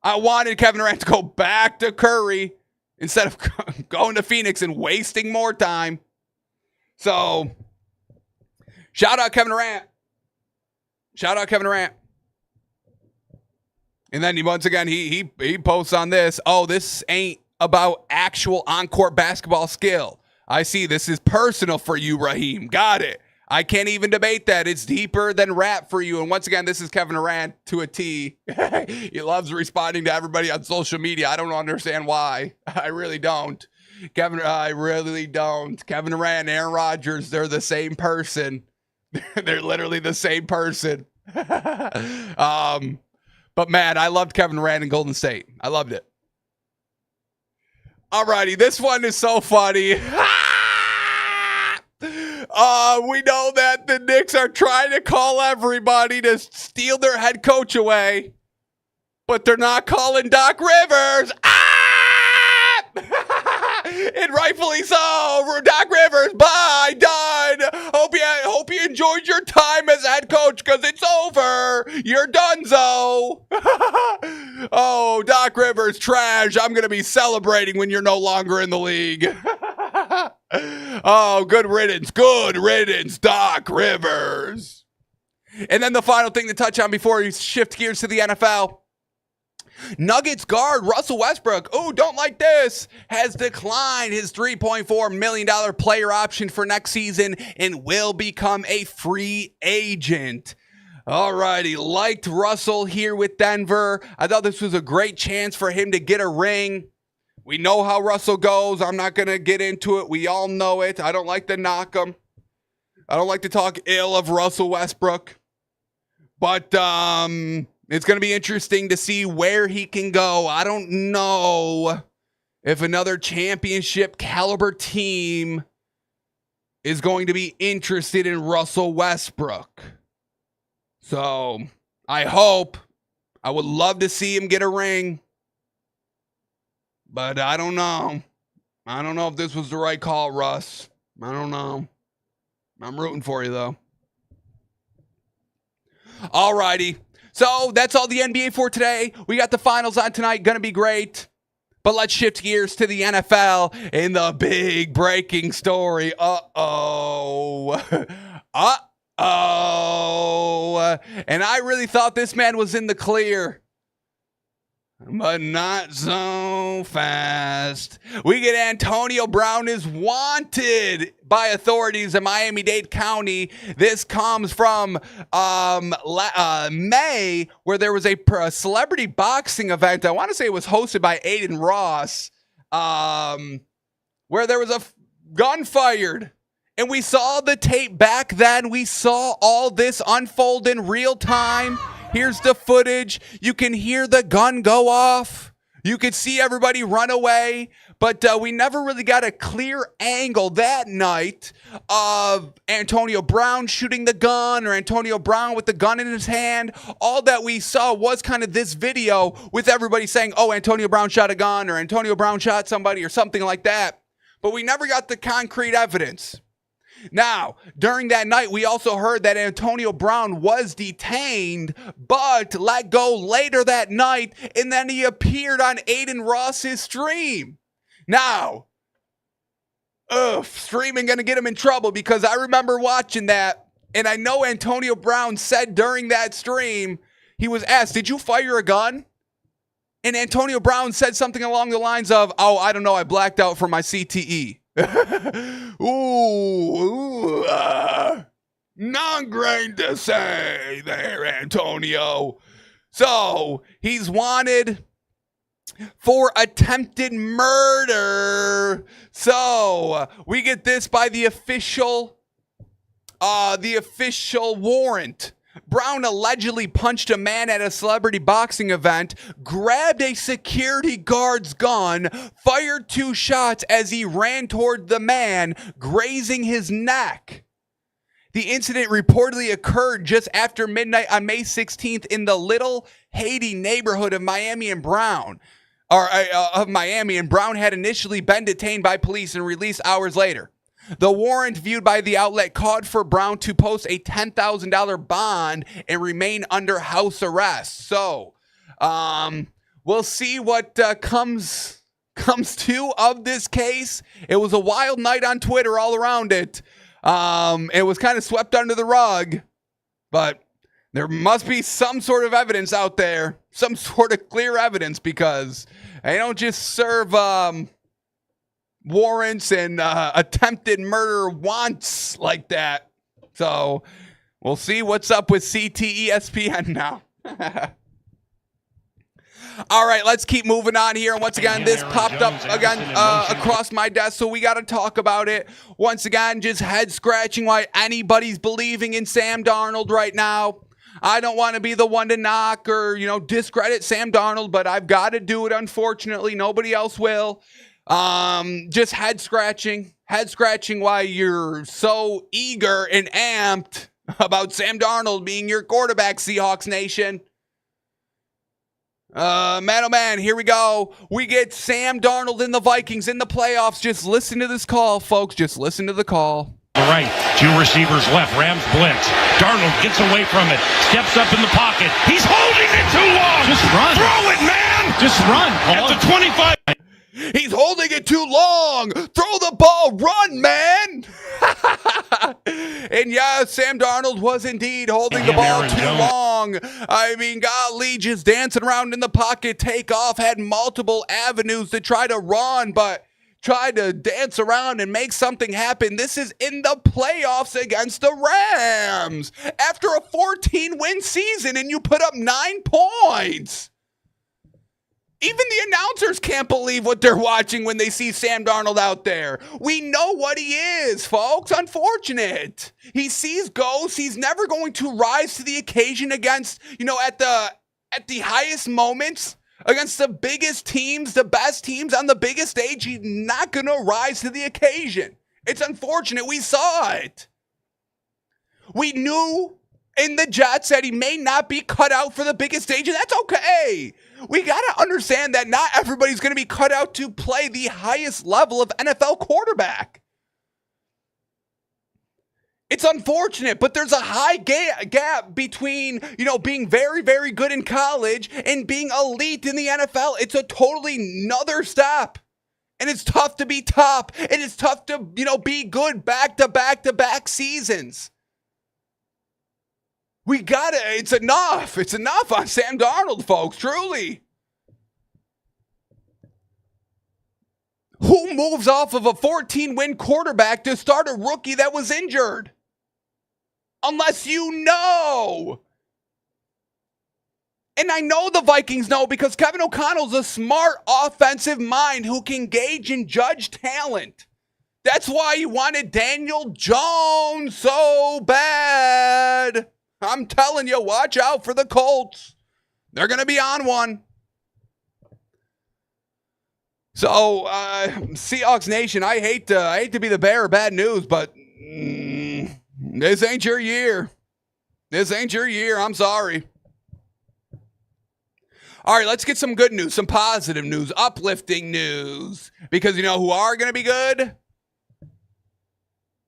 I wanted Kevin Durant to go back to Curry instead of going to Phoenix and wasting more time. So, shout out Kevin Durant. Shout out Kevin Durant. And then once again, he posts on this. Oh, this ain't about actual on-court basketball skill. I see this is personal for you, Raheem. Got it. I can't even debate that. It's deeper than rap for you. And once again, this is Kevin Durant to a T. He loves responding to everybody on social media. I don't understand why. I really don't. I really don't. Kevin Durant and Aaron Rodgers, they're the same person. They're literally the same person. But man, I loved Kevin Durant in Golden State. I loved it. Alrighty, this one is so funny. We know that the Knicks are trying to call everybody to steal their head coach away, but they're not calling Doc Rivers. And rightfully so. Doc Rivers, bye, done. Hope you enjoyed your time as head coach. because it's over. You're donezo. Oh, Doc Rivers, trash. I'm going to be celebrating when you're no longer in the league. Oh, good riddance. Good riddance, Doc Rivers. And then the final thing to touch on before we shift gears to the NFL. Nuggets guard Russell Westbrook, don't like this, has declined his $3.4 million player option for next season and will become a free agent. Alrighty, liked Russell here with Denver. I thought this was a great chance for him to get a ring. We know how Russell goes. I'm not going to get into it. We all know it. I don't like to knock him. I don't like to talk ill of Russell Westbrook. But, it's going to be interesting to see where he can go. I don't know if another championship caliber team is going to be interested in Russell Westbrook. So I would love to see him get a ring. But I don't know. I don't know if this was the right call, Russ. I don't know. I'm rooting for you, though. All righty. So that's all the NBA for today. We got the finals on tonight. Going to be great. But let's shift gears to the NFL in the big breaking story. Uh-oh. Uh-oh. And I really thought this man was in the clear. But not so fast. We get Antonio Brown is wanted by authorities in Miami-Dade County. This comes from May, where there was a celebrity boxing event. I want to say it was hosted by Aiden Ross, where there was a gun fired. And we saw the tape back then. We saw all this unfold in real time. Here's the footage. You can hear the gun go off. You could see everybody run away. But we never really got a clear angle that night of Antonio Brown shooting the gun or Antonio Brown with the gun in his hand. All that we saw was kind of this video with everybody saying, oh, Antonio Brown shot a gun or Antonio Brown shot somebody or something like that. But we never got the concrete evidence. Now, during that night, we also heard that Antonio Brown was detained, but let go later that night, and then he appeared on Aiden Ross's stream. Now, streaming going to get him in trouble because I remember watching that, and I know Antonio Brown said during that stream, he was asked, did you fire a gun? And Antonio Brown said something along the lines of, oh, I don't know, I blacked out for my CTE. Not great to say there, Antonio. So, he's wanted for attempted murder. So, we get this by the official warrant. Brown allegedly punched a man at a celebrity boxing event, grabbed a security guard's gun, fired 2 shots as he ran toward the man, grazing his neck. The incident reportedly occurred just after midnight on May 16th in the Little Haiti neighborhood of Miami. And Brown had initially been detained by police and released hours later. The warrant viewed by the outlet called for Brown to post a $10,000 bond and remain under house arrest. So, we'll see what comes to of this case. It was a wild night on Twitter all around it. It was kind of swept under the rug, but there must be some sort of evidence out there, some sort of clear evidence, because they don't just serve warrants and attempted murder wants like that. So we'll see what's up with CTESPN now. All right, let's keep moving on here. And once again, this popped up again across my desk, so we got to talk about it. Once again, just head scratching why anybody's believing in Sam Darnold right now. I don't want to be the one to knock or, discredit Sam Darnold, but I've got to do it, unfortunately. Nobody else will. Just head scratching why you're so eager and amped about Sam Darnold being your quarterback, Seahawks Nation. Man, oh man, here we go. We get Sam Darnold and the Vikings in the playoffs. Just listen to this call, folks. Just listen to the call. Right, two receivers left, Rams blitz. Darnold gets away from it, steps up in the pocket. He's holding it too long. Just run. Throw it, man. Just run. At the 25. He's holding it too long. Throw the ball. Run, man. And yeah, Sam Darnold was indeed holding the ball too long. I mean, golly, just dancing around in the pocket, take off, had multiple avenues to try to run, but tried to dance around and make something happen. This is in the playoffs against the Rams after a 14-win season, and you put up 9 points. Even the announcers can't believe what they're watching when they see Sam Darnold out there. We know what he is, folks. Unfortunate. He sees ghosts. He's never going to rise to the occasion against, at the highest moments. Against the biggest teams, the best teams on the biggest stage, he's not going to rise to the occasion. It's unfortunate. We saw it. We knew in the Jets that he may not be cut out for the biggest stage, and that's okay. We got to understand that not everybody's going to be cut out to play the highest level of NFL quarterback. It's unfortunate, but there's a high gap between, being very, very good in college and being elite in the NFL. It's a totally another step. And it's tough to be top. And it's tough to, be good back-to-back-to-back seasons. It's enough. It's enough on Sam Darnold, folks, truly. Who moves off of a 14-win quarterback to start a rookie that was injured? Unless you know. And I know the Vikings know because Kevin O'Connell's a smart offensive mind who can gauge and judge talent. That's why he wanted Daniel Jones so bad. I'm telling you, watch out for the Colts. They're going to be on one. So, Seahawks Nation, I hate to be the bearer of bad news, but this ain't your year. This ain't your year. I'm sorry. All right, let's get some good news, some positive news, uplifting news. Because you know who are going to be good?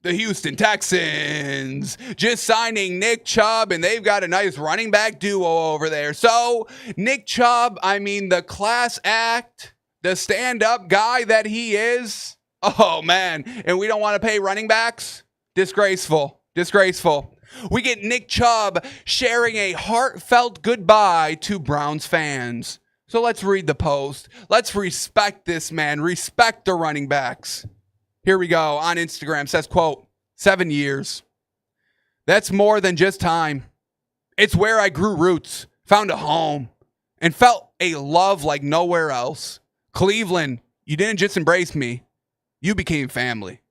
The Houston Texans. Just signing Nick Chubb, and they've got a nice running back duo over there. So, Nick Chubb, the class act, the stand-up guy that he is. Oh, man. And we don't want to pay running backs? Disgraceful. Disgraceful. We get Nick Chubb sharing a heartfelt goodbye to Browns fans. So let's read the post. Let's respect this man. Respect the running backs. Here we go. On Instagram says, quote, 7 years. That's more than just time. It's where I grew roots, found a home, and felt a love like nowhere else. Cleveland, you didn't just embrace me. You became family.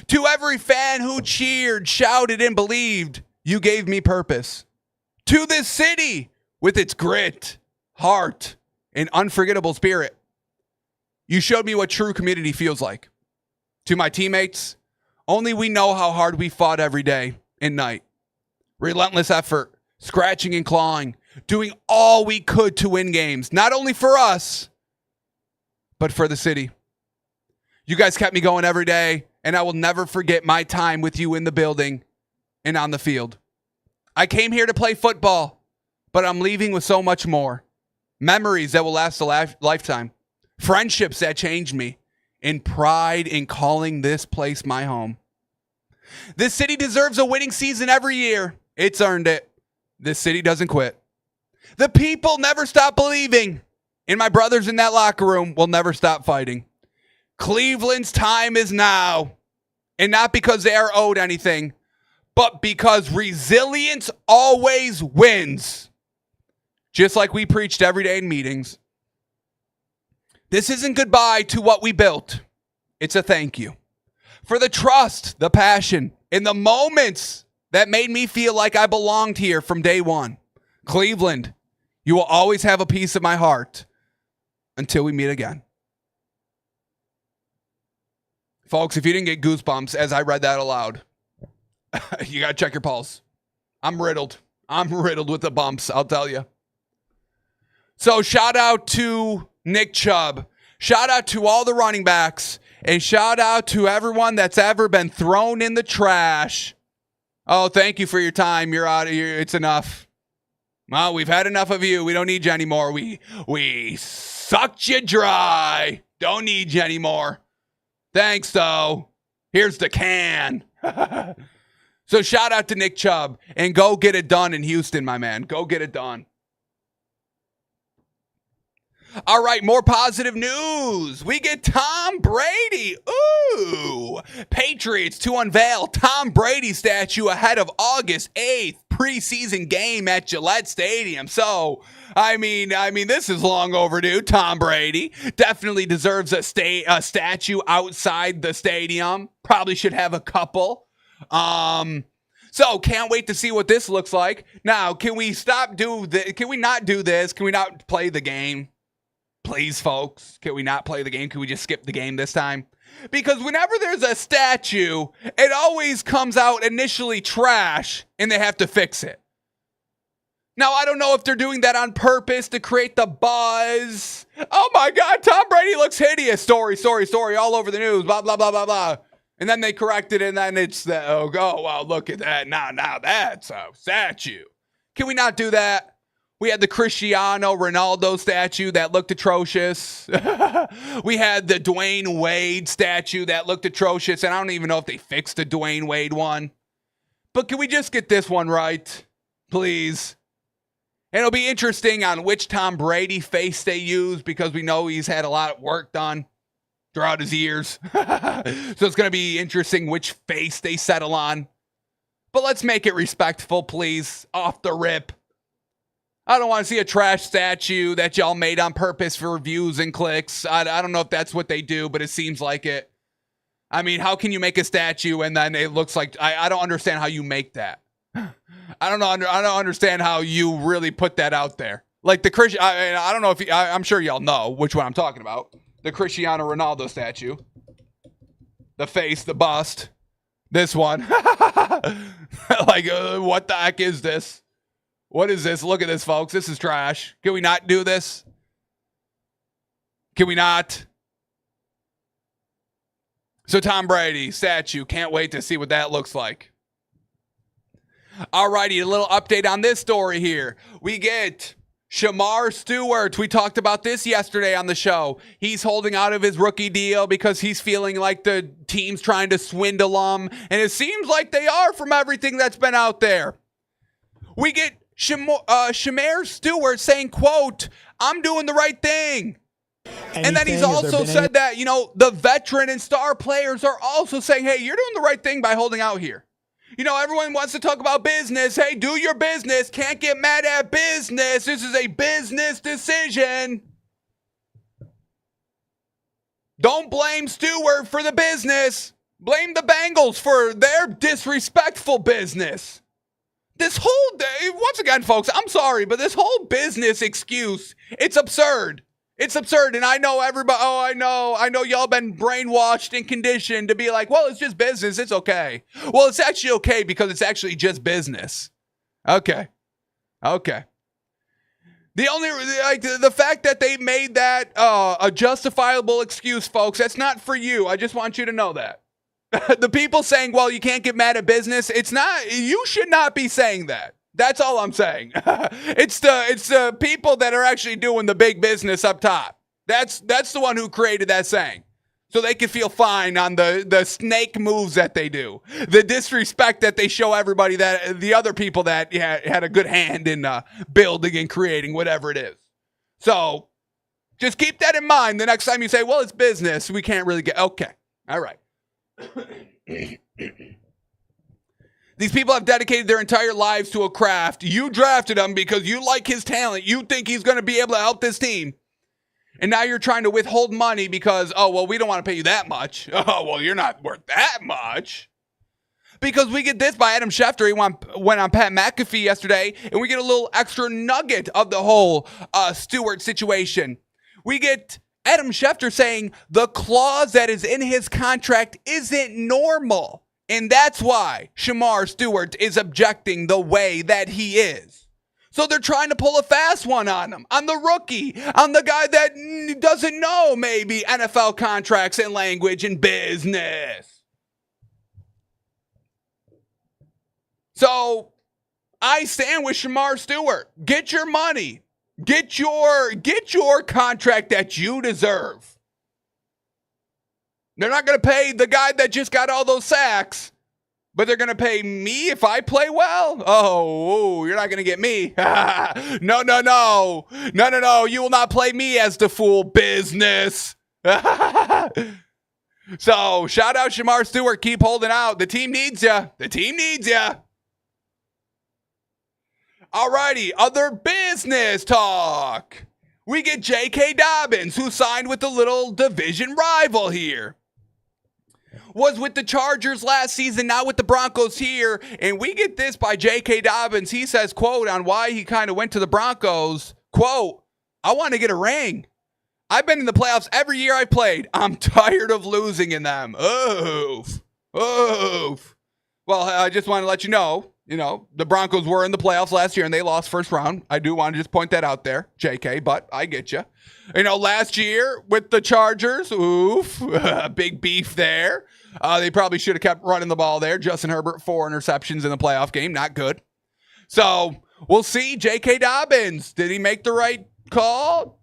To every fan who cheered, shouted, and believed, you gave me purpose. To this city, with its grit, heart, and unforgettable spirit, you showed me what true community feels like. To my teammates, only we know how hard we fought every day and night. Relentless effort, scratching and clawing, doing all we could to win games, not only for us, but for the city. You guys kept me going every day, and I will never forget my time with you in the building and on the field. I came here to play football, but I'm leaving with so much more. Memories that will last a lifetime. Friendships that changed me. And pride in calling this place my home. This city deserves a winning season every year. It's earned it. This city doesn't quit. The people never stop believing. And my brothers in that locker room will never stop fighting. Cleveland's time is now. And not because they are owed anything, but because resilience always wins. Just like we preached every day in meetings. This isn't goodbye to what we built. It's a thank you. For the trust, the passion, and the moments that made me feel like I belonged here from day one. Cleveland, you will always have a piece of my heart until we meet again. Folks, if you didn't get goosebumps as I read that aloud, you got to check your pulse. I'm riddled. I'm riddled with the bumps, I'll tell you. So shout out to Nick Chubb. Shout out to all the running backs. And shout out to everyone that's ever been thrown in the trash. Oh, thank you for your time. You're out of here. It's enough. Well, we've had enough of you. We don't need you anymore. We sucked you dry. Don't need you anymore. Thanks, though. Here's the can. So shout out to Nick Chubb. And go get it done in Houston, my man. Go get it done. All right, more positive news. We get Tom Brady. Ooh. Patriots to unveil Tom Brady statue ahead of August 8th preseason game at Gillette Stadium. So, I mean, this is long overdue. Tom Brady definitely deserves a statue outside the stadium. Probably should have a couple. So can't wait to see what this looks like. Now, can we not do this? Can we not play the game? Please, folks, can we not play the game? Can we just skip the game this time? Because whenever there's a statue, it always comes out initially trash, and they have to fix it. Now, I don't know if they're doing that on purpose to create the buzz. Oh, my God, Tom Brady looks hideous. Story, all over the news, blah, blah, blah, blah, blah. And then they correct it, and then it's well, look at that. Now that's a statue. Can we not do that? We had the Cristiano Ronaldo statue that looked atrocious. We had the Dwayne Wade statue that looked atrocious. And I don't even know if they fixed the Dwayne Wade one. But can we just get this one right? Please. And it'll be interesting on which Tom Brady face they use because we know he's had a lot of work done throughout his years. So it's going to be interesting which face they settle on. But let's make it respectful, please. Off the rip. I don't want to see a trash statue that y'all made on purpose for views and clicks. I don't know if that's what they do, but it seems like it. I mean, how can you make a statue and then it looks like... I don't understand how you make that. I don't understand how you really put that out there. Like the Christian... I don't know if... I'm sure y'all know which one I'm talking about. The Cristiano Ronaldo statue. The face, the bust. This one. Like, what the heck is this? What is this? Look at this, folks. This is trash. Can we not do this? Can we not? So Tom Brady, statue. Can't wait to see what that looks like. Alrighty, a little update on this story here. We get Shemar Stewart. We talked about this yesterday on the show. He's holding out of his rookie deal because he's feeling like the team's trying to swindle him. And it seems like they are from everything that's been out there. We get Shemar Stewart saying, quote, "I'm doing the right thing." And then he's also said that, the veteran and star players are also saying, hey, you're doing the right thing by holding out here. Everyone wants to talk about business. Hey, do your business. Can't get mad at business. This is a business decision. Don't blame Stewart for the business. Blame the Bengals for their disrespectful business. This whole day, once again, folks, I'm sorry, but this whole business excuse, it's absurd. It's absurd. And I know everybody, I know y'all been brainwashed and conditioned to be like, well, it's just business. It's okay. Well, it's actually okay because it's actually just business. Okay. The fact that they made that a justifiable excuse, folks, that's not for you. I just want you to know that. The people saying, well, you can't get mad at business. It's not, you should not be saying that. That's all I'm saying. It's the people that are actually doing the big business up top. That's the one who created that saying. So they can feel fine on the snake moves that they do. The disrespect that they show everybody, that the other people that had a good hand in building and creating whatever it is. So just keep that in mind the next time you say, well, it's business. We can't really get, okay. All right. These people have dedicated their entire lives to a craft. You drafted him because you like his talent. You think he's going to be able to help this team. And now you're trying to withhold money because, oh, well, we don't want to pay you that much. Oh, well, you're not worth that much. Because we get this by Adam Schefter. He went on Pat McAfee yesterday, and we get a little extra nugget of the whole Stewart situation. We get Adam Schefter saying the clause that is in his contract isn't normal. And that's why Shemar Stewart is objecting the way that he is. So they're trying to pull a fast one on him, on the rookie, on the guy that doesn't know maybe NFL contracts and language and business. So I stand with Shemar Stewart. Get your money. Get your contract that you deserve. They're not going to pay the guy that just got all those sacks, but they're going to pay me if I play well? Oh, you're not going to get me. No. You will not play me as the fool, business. So, shout out Shemar Stewart. Keep holding out. The team needs you. Alrighty, other business talk. We get J.K. Dobbins, who signed with the little division rival here. Was with the Chargers last season, now with the Broncos here. And we get this by J.K. Dobbins. He says, quote, on why he kind of went to the Broncos, quote, I want to get a ring. I've been in the playoffs every year I played. I'm tired of losing in them. Oof. Well, I just want to let you know, the Broncos were in the playoffs last year and they lost first round. I do want to just point that out there, JK, but I get you. Last year with the Chargers, oof, big beef there. They probably should have kept running the ball there. Justin Herbert, 4 interceptions in the playoff game. Not good. So we'll see. J.K. Dobbins, did he make the right call?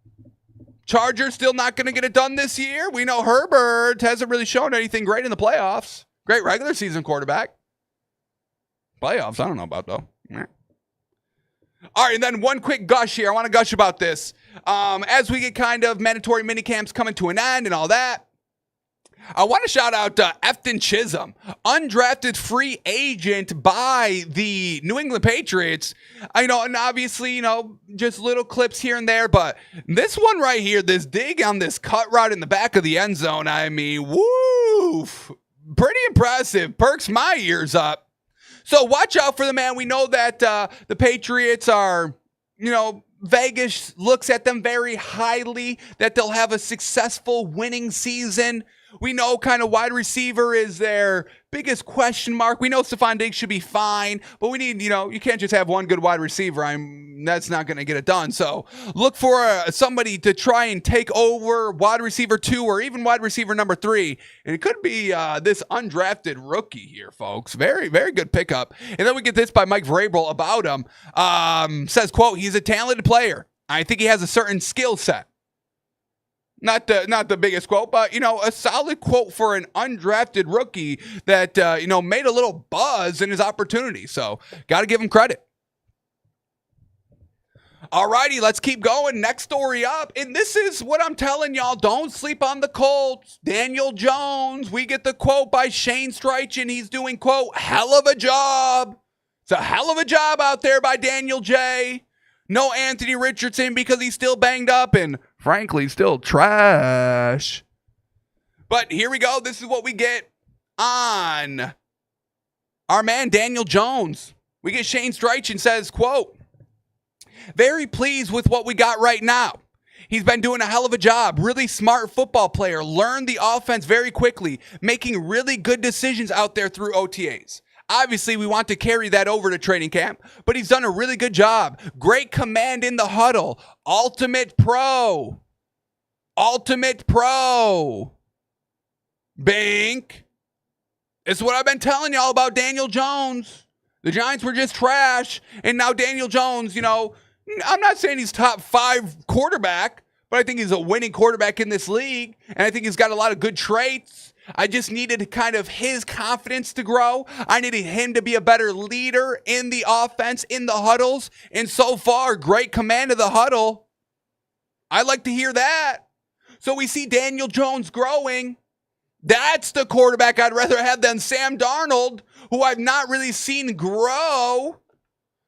Chargers still not going to get it done this year. We know Herbert hasn't really shown anything great in the playoffs. Great regular season quarterback. Playoffs, I don't know about though. All right, and then one quick gush here. I want to gush about this. As we get kind of mandatory minicamps coming to an end and all that, I want to shout out Efton Chisholm, undrafted free agent by the New England Patriots. And obviously, just little clips here and there, but this one right here, this dig on this cut route in the back of the end zone, I mean, woof, pretty impressive. Perks my ears up. So watch out for the man. We know that the Patriots are, Vegas looks at them very highly, that they'll have a successful winning season. We know kind of wide receiver is their biggest question mark. We know Stephon Diggs should be fine, but we need, you can't just have one good wide receiver. That's not going to get it done. So look for somebody to try and take over wide receiver 2 or even wide receiver number 3. And it could be this undrafted rookie here, folks. Very, very good pickup. And then we get this by Mike Vrabel about him. Says, quote, he's a talented player. I think he has a certain skill set. Not the biggest quote, but, a solid quote for an undrafted rookie that, made a little buzz in his opportunity. So, got to give him credit. All righty, let's keep going. Next story up. And this is what I'm telling y'all. Don't sleep on the Colts. Daniel Jones. We get the quote by Shane Steichen. He's doing, quote, hell of a job. It's a hell of a job out there by Daniel J. No Anthony Richardson because he's still banged up and, frankly, still trash. But here we go. This is what we get on our man Daniel Jones. We get Shane Steichen says, quote, very pleased with what we got right now. He's been doing a hell of a job. Really smart football player. Learned the offense very quickly. Making really good decisions out there through OTAs. Obviously, we want to carry that over to training camp, but he's done a really good job. Great command in the huddle. Ultimate pro. Bink. It's what I've been telling y'all about Daniel Jones. The Giants were just trash, and now Daniel Jones, I'm not saying he's top 5 quarterback, but I think he's a winning quarterback in this league, and I think he's got a lot of good traits. I just needed kind of his confidence to grow. I needed him to be a better leader in the offense, in the huddles. And so far, great command of the huddle. I like to hear that. So we see Daniel Jones growing. That's the quarterback I'd rather have than Sam Darnold, who I've not really seen grow.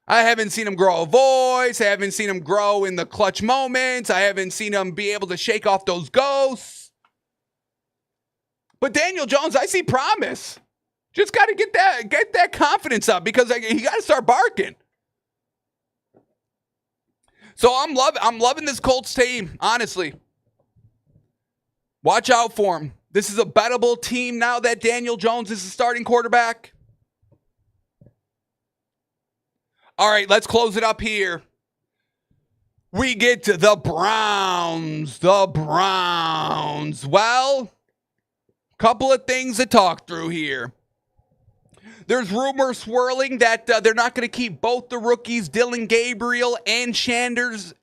I haven't seen him grow a voice. I haven't seen him grow in the clutch moments. I haven't seen him be able to shake off those ghosts. But Daniel Jones, I see promise. Just got to get that confidence up because he got to start barking. So I'm loving this Colts team, honestly. Watch out for him. This is a bettable team now that Daniel Jones is the starting quarterback. All right, let's close it up here. we get to the Browns. The Browns. Well, couple of things to talk through here. There's rumors swirling that they're not going to keep both the rookies, Dylan Gabriel and Sanders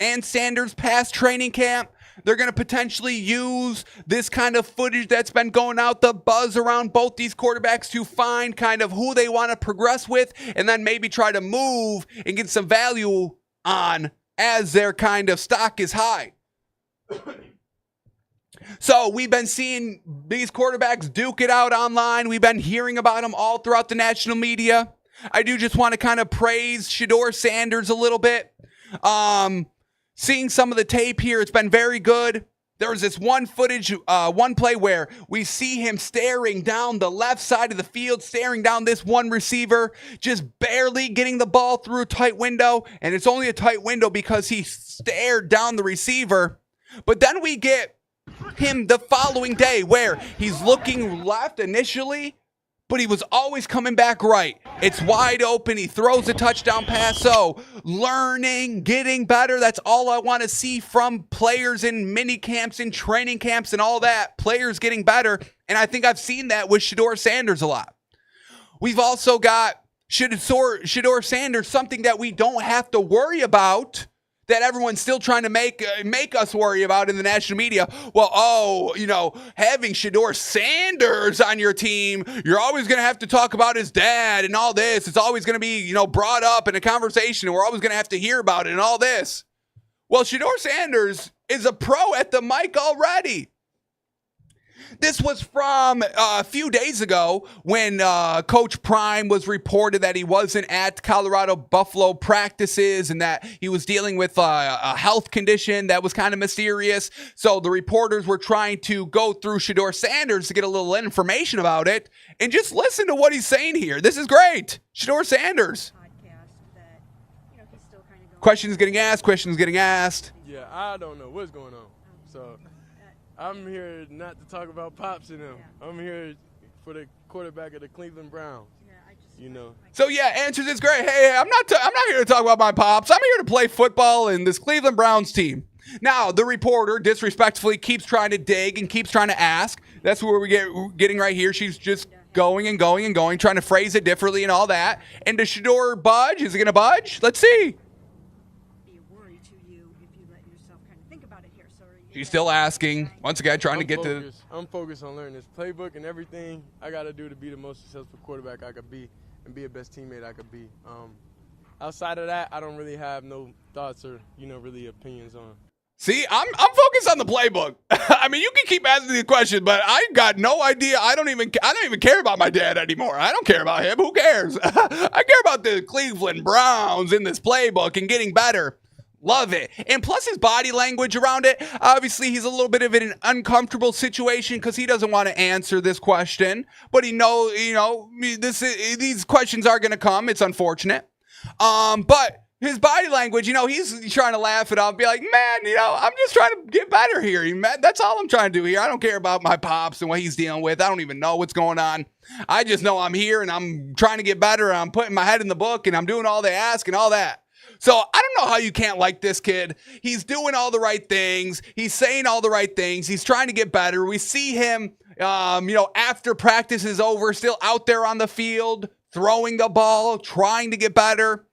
past training camp. They're going to potentially use this kind of footage that's been going out, the buzz around both these quarterbacks, to find kind of who they want to progress with and then maybe try to move and get some value on as their kind of stock is high. So we've been seeing these quarterbacks duke it out online. We've been hearing about them all throughout the national media. I do just want to kind of praise Shedeur Sanders a little bit. Seeing some of the tape here, it's been very good. There was this one play where we see him staring down the left side of the field, staring down this one receiver, just barely getting the ball through a tight window. And it's only a tight window because he stared down the receiver. But then we get him the following day where he's looking left initially, but he was always coming back right. It's wide open. He throws a touchdown pass. So learning, getting better. That's all I want to see from players in mini camps and training camps and all that. Players getting better. And I think I've seen that with Shedeur Sanders a lot. We've also got Shedeur Sanders, something that we don't have to worry about, that everyone's still trying to make us worry about in the national media. Well, having Shedeur Sanders on your team, you're always going to have to talk about his dad and all this. It's always going to be, brought up in a conversation, and we're always going to have to hear about it and all this. Well, Shedeur Sanders is a pro at the mic already. This was from a few days ago when Coach Prime was reported that he wasn't at Colorado Buffalo practices and that he was dealing with a health condition that was kind of mysterious. So the reporters were trying to go through Shedeur Sanders to get a little information about it, and just listen to what he's saying here. This is great. Shedeur Sanders. Questions getting asked. Yeah, I don't know what's going on. So I'm here not to talk about Pops and them. Yeah. I'm here for the quarterback of the Cleveland Browns. So answers is great. Hey, I'm not here to talk about my Pops. I'm here to play football in this Cleveland Browns team. Now, the reporter disrespectfully keeps trying to dig and keeps trying to ask. That's where we're getting right here. She's just going and going and going, trying to phrase it differently and all that. And does Shedeur budge? Is he going to budge? Let's see. She's still asking. Once again, trying to get to... I'm focused on learning this playbook and everything I got to do to be the most successful quarterback I could be and be the best teammate I could be. Outside of that, I don't really have no thoughts or, really opinions on. See, I'm focused on the playbook. I mean, you can keep asking the question, but I got no idea. I don't even care about my dad anymore. I don't care about him. Who cares? I care about the Cleveland Browns in this playbook and getting better. Love it. And plus his body language around it. Obviously, he's a little bit of in an uncomfortable situation because he doesn't want to answer this question. But these questions are going to come. It's unfortunate. But his body language, he's trying to laugh it off, be like, man, I'm just trying to get better here. That's all I'm trying to do here. I don't care about my Pops and what he's dealing with. I don't even know what's going on. I just know I'm here and I'm trying to get better. I'm putting my head in the book and I'm doing all they ask and all that. So I don't know how you can't like this kid. He's doing all the right things. He's saying all the right things. He's trying to get better. We see him, after practice is over, still out there on the field, throwing the ball, trying to get better.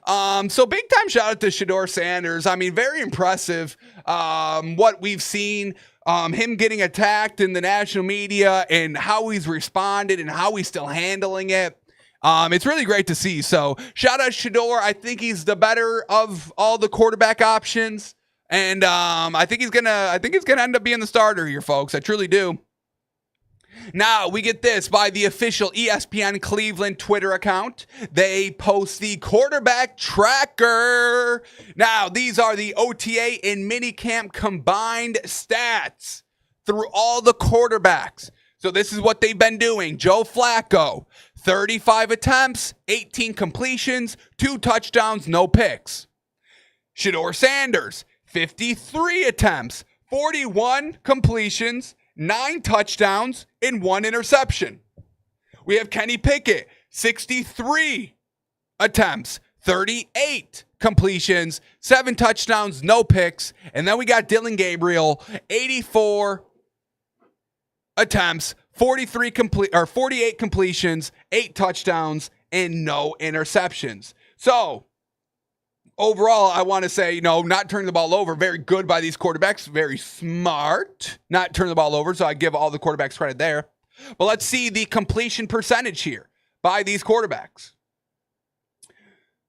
So big time shout out to Shedeur Sanders. I mean, very impressive what we've seen. Him getting attacked in the national media and how he's responded and how he's still handling it. It's really great to see. So shout out Shedeur. I think he's the better of all the quarterback options. And I think he's gonna end up being the starter here, folks. I truly do. Now we get this by the official ESPN Cleveland Twitter account. They post the quarterback tracker. Now these are the OTA and minicamp combined stats through all the quarterbacks. So this is what they've been doing. Joe Flacco, 35 attempts, 18 completions, 2 touchdowns, no picks. Shedeur Sanders, 53 attempts, 41 completions, 9 touchdowns, and 1 interception. We have Kenny Pickett, 63 attempts, 38 completions, 7 touchdowns, no picks. And then we got Dillon Gabriel, 84 attempts, 48 completions, 8 touchdowns, and no interceptions. So overall, I want to say, not turning the ball over. Very good by these quarterbacks. Very smart. Not turning the ball over, so I give all the quarterbacks credit there. But let's see the completion percentage here by these quarterbacks.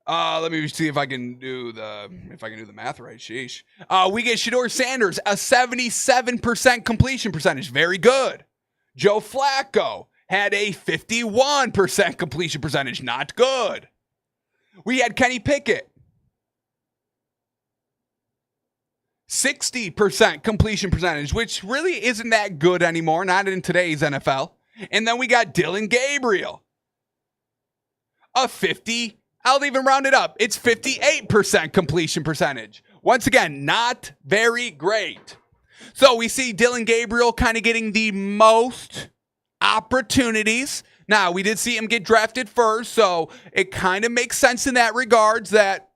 Let me see if I can do the math right. Sheesh. We get Shedeur Sanders, a 77% completion percentage. Very good. Joe Flacco had a 51% completion percentage. Not good. We had Kenny Pickett, 60% completion percentage, which really isn't that good anymore, not in today's NFL. And then we got Dillon Gabriel, a 50, I'll even round it up. It's 58% completion percentage. Once again, not very great. So we see Dillon Gabriel kind of getting the most opportunities. Now, we did see him get drafted first, so it kind of makes sense in that regards that,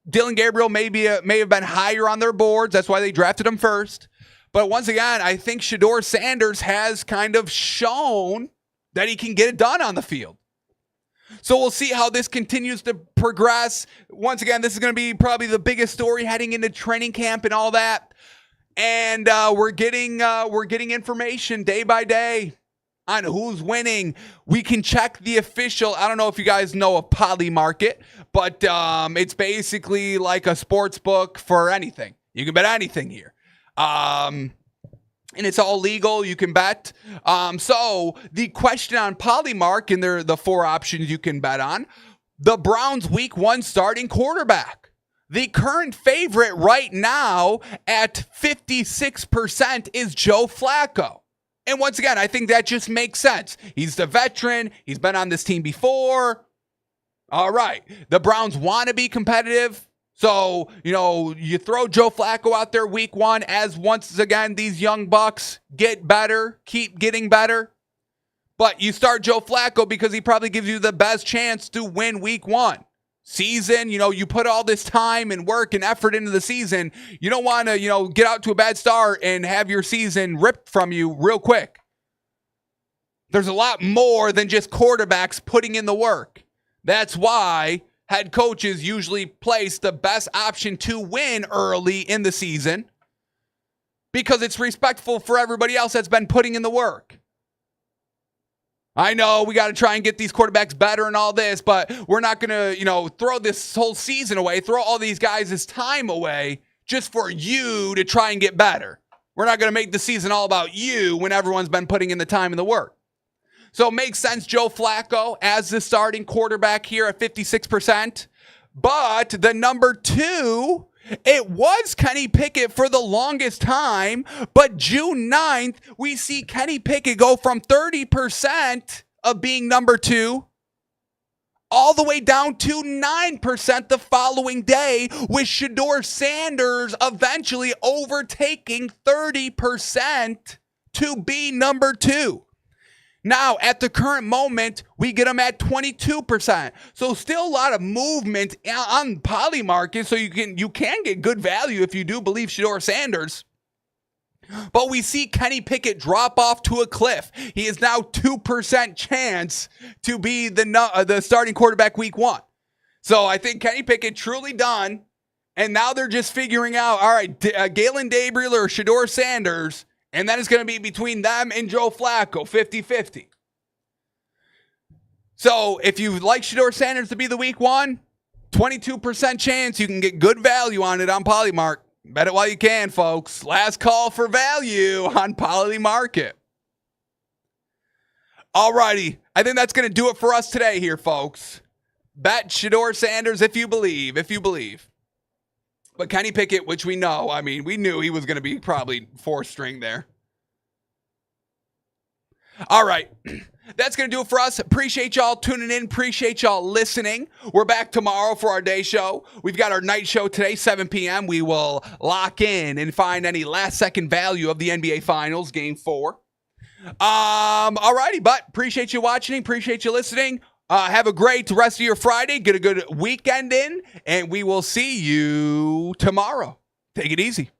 Dillon Gabriel may have been higher on their boards. That's why they drafted him first. But once again, I think Shedeur Sanders has kind of shown that he can get it done on the field. So we'll see how this continues to progress. Once again, this is going to be probably the biggest story heading into training camp and all that. And we're getting information day by day on who's winning. We can check the official. I don't know if you guys know of Polymarket, but it's basically like a sports book for anything. You can bet anything here. And it's all legal. You can bet. So the question on Polymark, and they're the 4 options you can bet on. The Browns week 1 starting quarterback. The current favorite right now at 56% is Joe Flacco. And once again, I think that just makes sense. He's the veteran. He's been on this team before. All right. The Browns want to be competitive. So, you throw Joe Flacco out there week 1 as once again, these young Bucks get better, keep getting better. But you start Joe Flacco because he probably gives you the best chance to win week 1. Season, you put all this time and work and effort into the season. You don't want to, get out to a bad start and have your season ripped from you real quick. There's a lot more than just quarterbacks putting in the work. That's why head coaches usually place the best option to win early in the season because it's respectful for everybody else that's been putting in the work. I know we got to try and get these quarterbacks better and all this, but we're not going to, throw this whole season away, throw all these guys' time away just for you to try and get better. We're not going to make the season all about you when everyone's been putting in the time and the work. So it makes sense Joe Flacco as the starting quarterback here at 56%. But the number 2, it was Kenny Pickett for the longest time, but June 9th, we see Kenny Pickett go from 30% of being number 2 all the way down to 9% the following day, with Shedeur Sanders eventually overtaking 30% to be number 2. Now, at the current moment, we get them at 22%. So still a lot of movement on Polymarket, so you can get good value if you do believe Shedeur Sanders. But we see Kenny Pickett drop off to a cliff. He is now 2% chance to be the starting quarterback week 1. So I think Kenny Pickett truly done. And now they're just figuring out, all right, Dillon Gabriel or Shedeur Sanders. And then it's going to be between them and Joe Flacco, 50-50. So if you like Shedeur Sanders to be the week 1, 22% chance you can get good value on it on Polymark. Bet it while you can, folks. Last call for value on Polymarket. Alrighty, I think that's going to do it for us today here, folks. Bet Shedeur Sanders if you believe. But Kenny Pickett, which we know, we knew he was going to be probably 4th string there. All right. That's going to do it for us. Appreciate y'all tuning in. Appreciate y'all listening. We're back tomorrow for our day show. We've got our night show today, 7 p.m. We will lock in and find any last-second value of the NBA Finals, Game 4. All righty, but appreciate you watching. Appreciate you listening. Have a great rest of your Friday. Get a good weekend in, and we will see you tomorrow. Take it easy.